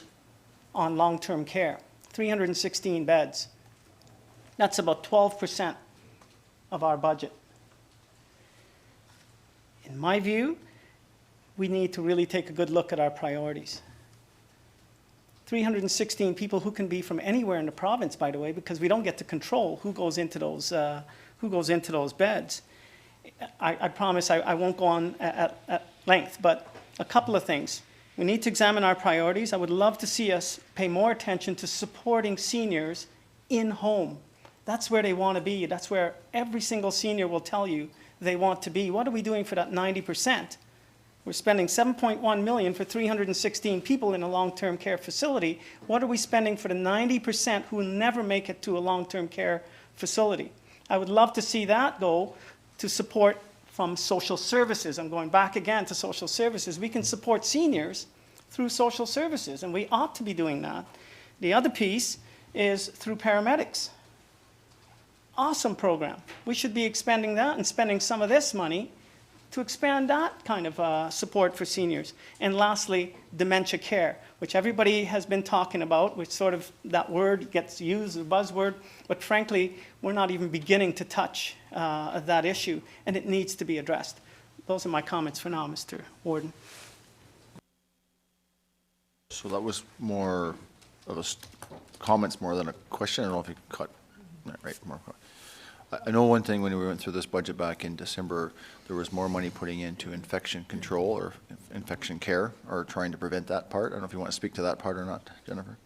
G: on long-term care, 316 beds. That's about 12% of our budget. In my view, we need to really take a good look at our priorities. 316 people who can be from anywhere in the province, by the way, because we don't get to control who goes into those beds. I promise I won't go on at length, but a couple of things. We need to examine our priorities. I would love to see us pay more attention to supporting seniors in home. That's where they want to be. That's where every single senior will tell you they want to be. What are we doing for that 90%? We're spending $7.1 million for 316 people in a long-term care facility. What are we spending for the 90% who never make it to a long-term care facility? I would love to see that go to support from social services. I'm going back again to social services. We can support seniors through social services, and we ought to be doing that. The other piece is through paramedics. Awesome program. We should be expanding that and spending some of this money to expand that kind of support for seniors. And lastly, dementia care, which everybody has been talking about, which sort of that word gets used, a buzzword, but frankly, we're not even beginning to touch that issue, and it needs to be addressed. Those are my comments for now, Mr. Warden.
A: So that was more of a comments more than a question. I don't know if you caught that right, Mark. I know one thing, when we went through this budget back in December, there was more money putting into infection control or infection care, or trying to prevent that part. I don't know if you want to speak to that part or not, Jennifer.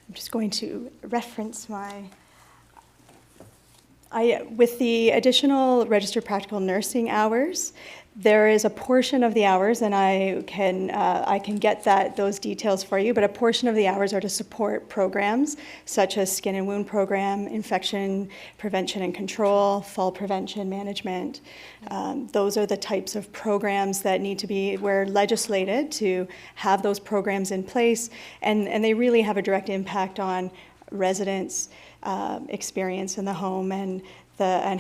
Q: I'm just going to reference with the additional registered practical nursing hours, there is a portion of the hours, and I can get those details for you, but a portion of the hours are to support programs such as skin and wound program, infection prevention and control, fall prevention management. Those are the types of programs that need to be, we're legislated to have those programs in place, and they really have a direct impact on residents' experience in the home and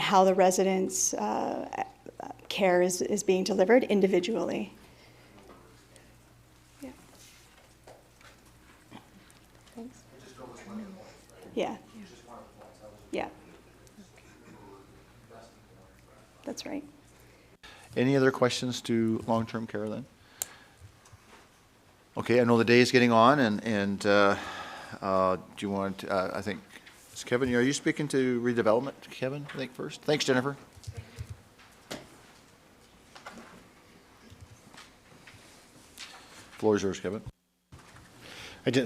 Q: how the residents' care is being delivered individually. Yeah. Thanks. Yeah. Yeah. That's right.
A: Any other questions to long-term care then? Okay, I know the day is getting on, and do you want, I think, Kevin, are you speaking to redevelopment, Kevin, I think first? Thanks, Jennifer. Floor is yours, Kevin.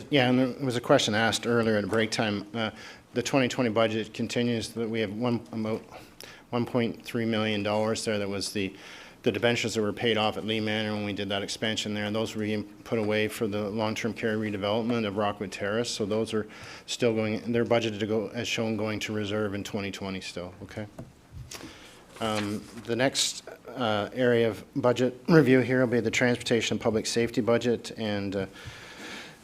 J: Yeah, and there was a question asked earlier at break time. The 2020 budget continues that we have about $1.3 million there. That was the debentures that were paid off at Lee Manor when we did that expansion there, and those were being put away for the long-term care redevelopment of Rockwood Terrace. So those are still going, they're budgeted to go, as shown, going to reserve in 2020 still, okay? The next area of budget review here will be the transportation and public safety budget, and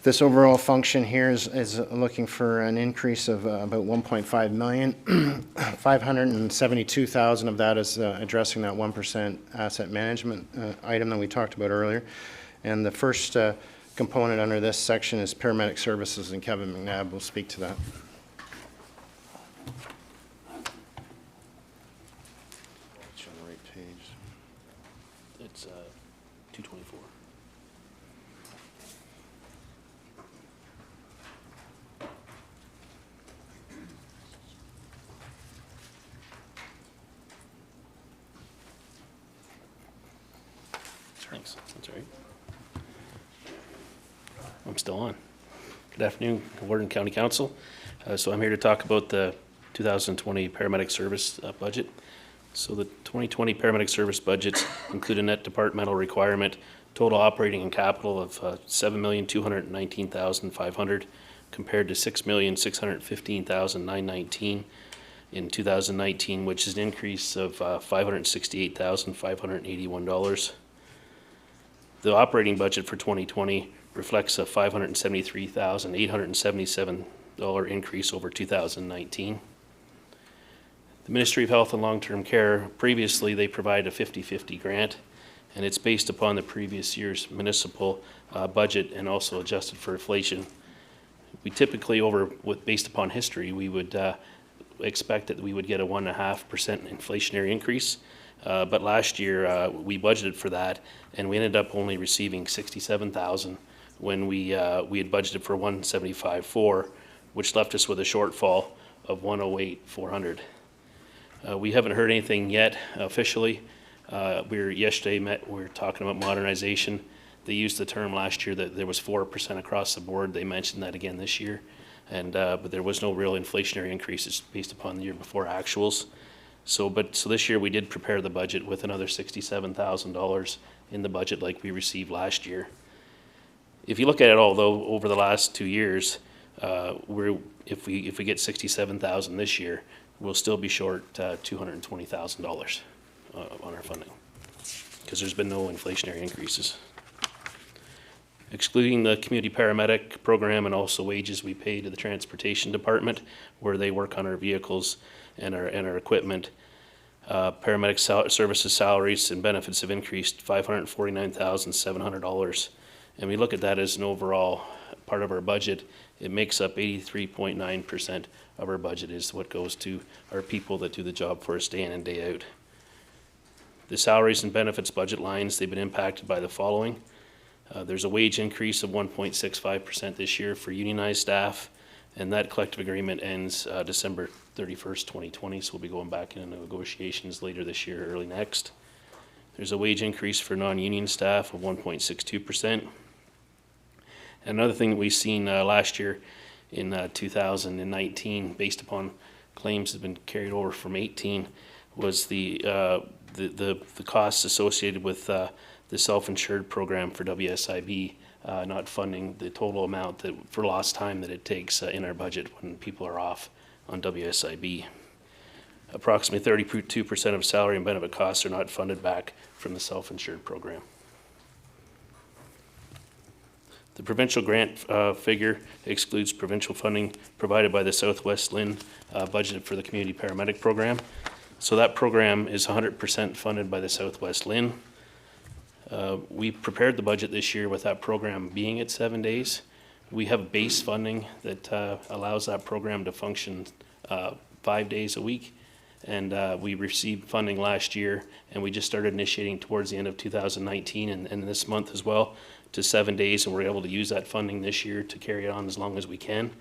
J: this overall function here is looking for an increase of about 1.5 million. 572,000 of that is addressing that 1% asset management item that we talked about earlier. And the first component under this section is paramedic services, and Kevin McNabb will speak to that.
S: It's on the right page. It's 224. Thanks. That's all right. I'm still on. Good afternoon, Warden County Council. So I'm here to talk about the 2020 paramedic service budget. So the 2020 paramedic service budgets include a net departmental requirement, total operating and capital of $7,219,500 compared to $6,615,919 in 2019, which is an increase of $568,581. The operating budget for 2020 reflects a $573,877 increase over 2019. The Ministry of Health and Long-Term Care, previously they provided a 50-50 grant, and it's based upon the previous year's municipal budget and also adjusted for inflation. We typically, based upon history, we would expect that we would get a 1.5% inflationary increase. But last year we budgeted for that, and we ended up only receiving $67,000 when we had budgeted for $175,400, which left us with a shortfall of $108,400. We haven't heard anything yet officially. Yesterday we were talking about modernization. They used the term last year that there was 4% across the board. They mentioned that again this year. And, but there was no real inflationary increases based upon the year before actuals. So this year we did prepare the budget with another $67,000 in the budget like we received last year. If you look at it all though, over the last 2 years, if we get $67,000 this year, we'll still be short $220,000 on our funding because there's been no inflationary increases. Excluding the community paramedic program and also wages we pay to the transportation department where they work on our vehicles and our equipment, paramedic services salaries and benefits have increased $549,700. And we look at that as an overall part of our budget. It makes up 83.9% of our budget is what goes to our people that do the job for us day in and day out. The salaries and benefits budget lines, they've been impacted by the following. There's a wage increase of 1.65% this year for unionized staff, and that collective agreement ends December 31st, 2020, so we'll be going back into negotiations later this year, early next. There's a wage increase for non-union staff of 1.62%. Another thing that we've seen last year in 2019, based upon claims that have been carried over from 18, was the costs associated with the self-insured program for WSIB, not funding the total amount for lost time that it takes in our budget when people are off on WSIB. Approximately 32% of salary and benefit costs are not funded back from the self-insured program. The provincial grant figure excludes provincial funding provided by the Southwest LHIN budgeted for the community paramedic program. So that program is 100% funded by the Southwest LHIN. We prepared the budget this year with that program being at 7 days. We have base funding that allows that program to function 5 days a week. And we received funding last year, and we just started initiating towards the end of 2019 and this month as well to 7 days, and we're able to use that funding this year to carry it on as long as we can.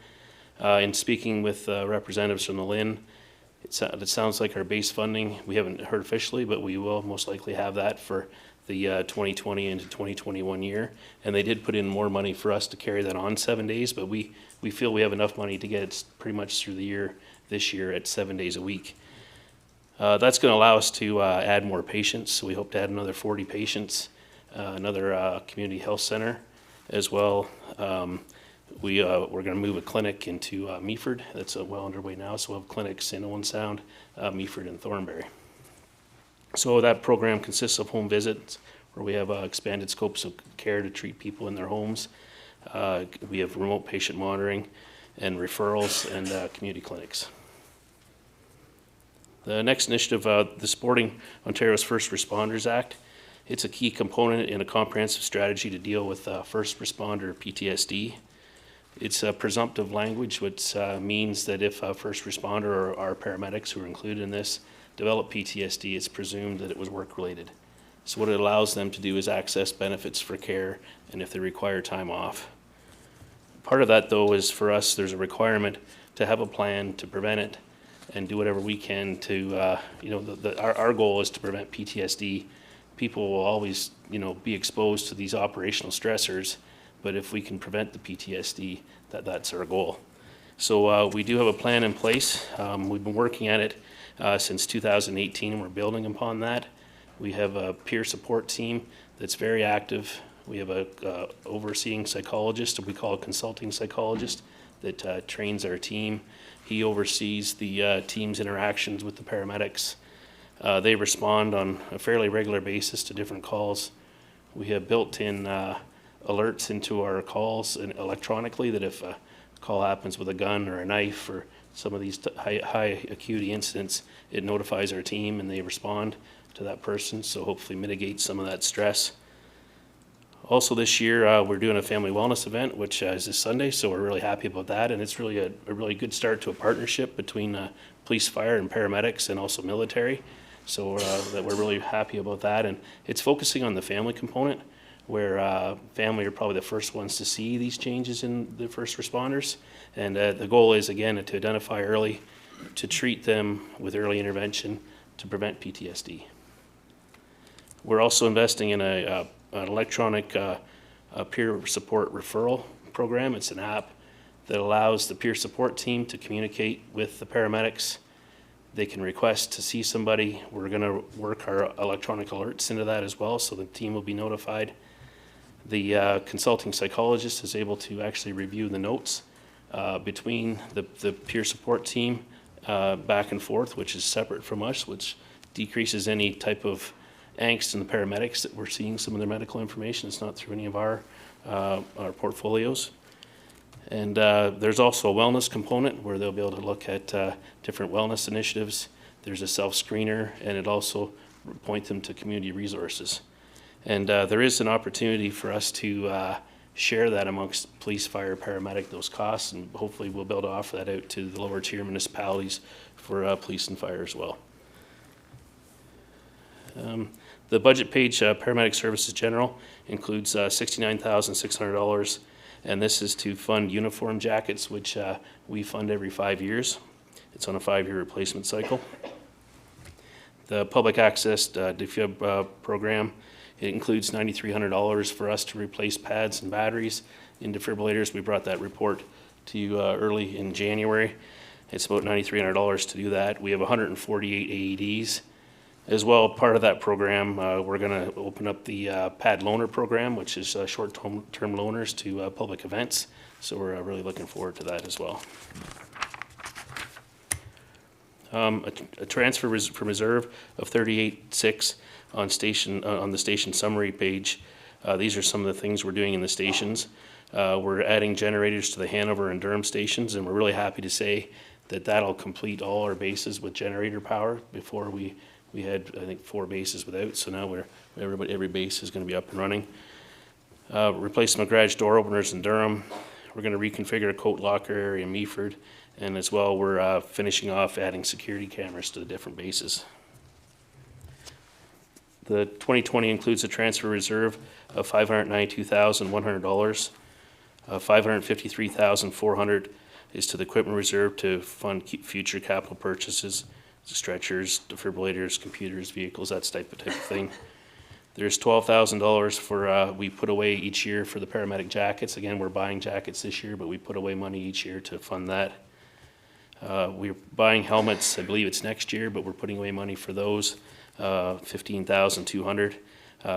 S: In speaking with representatives from the LHIN, it sounds like our base funding, we haven't heard officially, but we will most likely have that for the 2020 into 2021 year. And they did put in more money for us to carry that on 7 days, but we feel we have enough money to get it pretty much through the year this year at 7 days a week. That's going to allow us to add more patients. So we hope to add another 40 patients, another community health center as well. We're going to move a clinic into Meaford. That's well underway now. So we'll have clinics in Owen Sound, Meaford, and Thornbury. So that program consists of home visits where we have expanded scopes of care to treat people in their homes. We have remote patient monitoring and referrals and community clinics. The next initiative, the Supporting Ontario's First Responders Act. It's a key component in a comprehensive strategy to deal with first responder PTSD. It's a presumptive language, which means that if a first responder or our paramedics who are included in this develop PTSD, it's presumed that it was work-related. So what it allows them to do is access benefits for care and if they require time off. Part of that, though, is for us, there's a requirement to have a plan to prevent it and do whatever we can to, our goal is to prevent PTSD. People will always, be exposed to these operational stressors, but if we can prevent the PTSD, that's our goal. So we do have a plan in place. We've been working at it since 2018, and we're building upon that. We have a peer support team that's very active. We have a overseeing psychologist, we call a consulting psychologist, that trains our team. He oversees the team's interactions with the paramedics. They respond on a fairly regular basis to different calls. We have built-in alerts into our calls and electronically that if a call happens with a gun or a knife or some of these high acuity incidents, it notifies our team and they respond to that person, so hopefully mitigate some of that stress. Also this year, we're doing a family wellness event, which is this Sunday, so we're really happy about that, and it's really a really good start to a partnership between police, fire, and paramedics, and also military. So that we're really happy about that, and it's focusing on the family component. where family are probably the first ones to see these changes in the first responders. And the goal is, again, to identify early, to treat them with early intervention to prevent PTSD. We're also investing in an electronic peer support referral program. It's an app that allows the peer support team to communicate with the paramedics. They can request to see somebody. We're going to work our electronic alerts into that as well, so the team will be notified. The consulting psychologist is able to actually review the notes between the peer support team back and forth, which is separate from us, which decreases any type of angst in the paramedics that we're seeing some of their medical information. It's not through any of our portfolios. And there's also a wellness component where they'll be able to look at different wellness initiatives. There's a self-screener, and it also point them to community resources. And there is an opportunity for us to share that amongst police, fire, paramedic, those costs, and hopefully we'll be able to offer that out to the lower tier municipalities for police and fire as well. The budget page, paramedic services general, includes $69,600, and this is to fund uniform jackets, which we fund every 5 years. It's on a 5-year replacement cycle. The public access defib program, it includes $9,300 for us to replace pads and batteries in defibrillators. We brought that report to you early in January. It's about $9,300 to do that. We have 148 AEDs. As well, part of that program, we're going to open up the pad loaner program, which is short-term loaners to public events. So we're really looking forward to that as well. A transfer from reserve of 38.6 on the station summary page. These are some of the things we're doing in the stations. We're adding generators to the Hanover and Durham stations, and we're really happy to say that that'll complete all our bases with generator power. Before we had, I think, 4 bases without, so now every base is going to be up and running. Replacement garage door openers in Durham. We're going to reconfigure a coat locker area in Meaford, and as well we're finishing off adding security cameras to the different bases. The 2020 includes a transfer reserve of $592,100. $553,400 is to the equipment reserve to fund future capital purchases, stretchers, defibrillators, computers, vehicles, that type of thing. There's $12,000 for we put away each year for the paramedic jackets. Again, we're buying jackets this year, but we put away money each year to fund that. We're buying helmets, I believe it's next year, but we're putting away money for those, $15,200.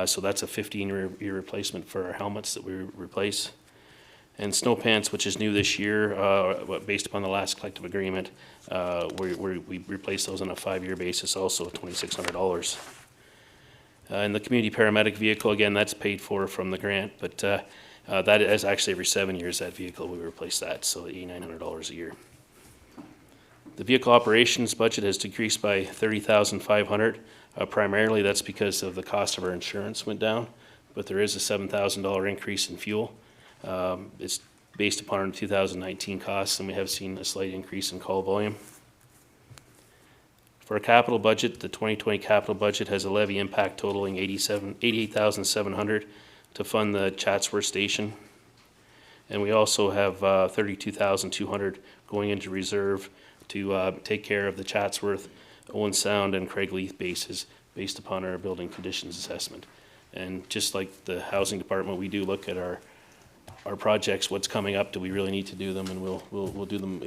S: So that's a 15-year replacement for our helmets that we replace. And snow pants, which is new this year, based upon the last collective agreement, we replace those on a 5-year basis, also $2,600. And the community paramedic vehicle, again, that's paid for from the grant, but that is actually every 7 years, that vehicle, we replace that, so $8,900 a year. The vehicle operations budget has decreased by $30,500. Primarily, that's because of the cost of our insurance went down, but there is a $7,000 increase in fuel. It's based upon our 2019 costs, and we have seen a slight increase in call volume. For our capital budget, the 2020 capital budget has a levy impact totaling $88,700 to fund the Chatsworth station. And we also have $32,200 going into reserve to take care of the Chatsworth, Owen Sound, and Craigleith bases based upon our building conditions assessment. And just like the housing department, we do look at our projects, what's coming up, do we really need to do them, and we'll do them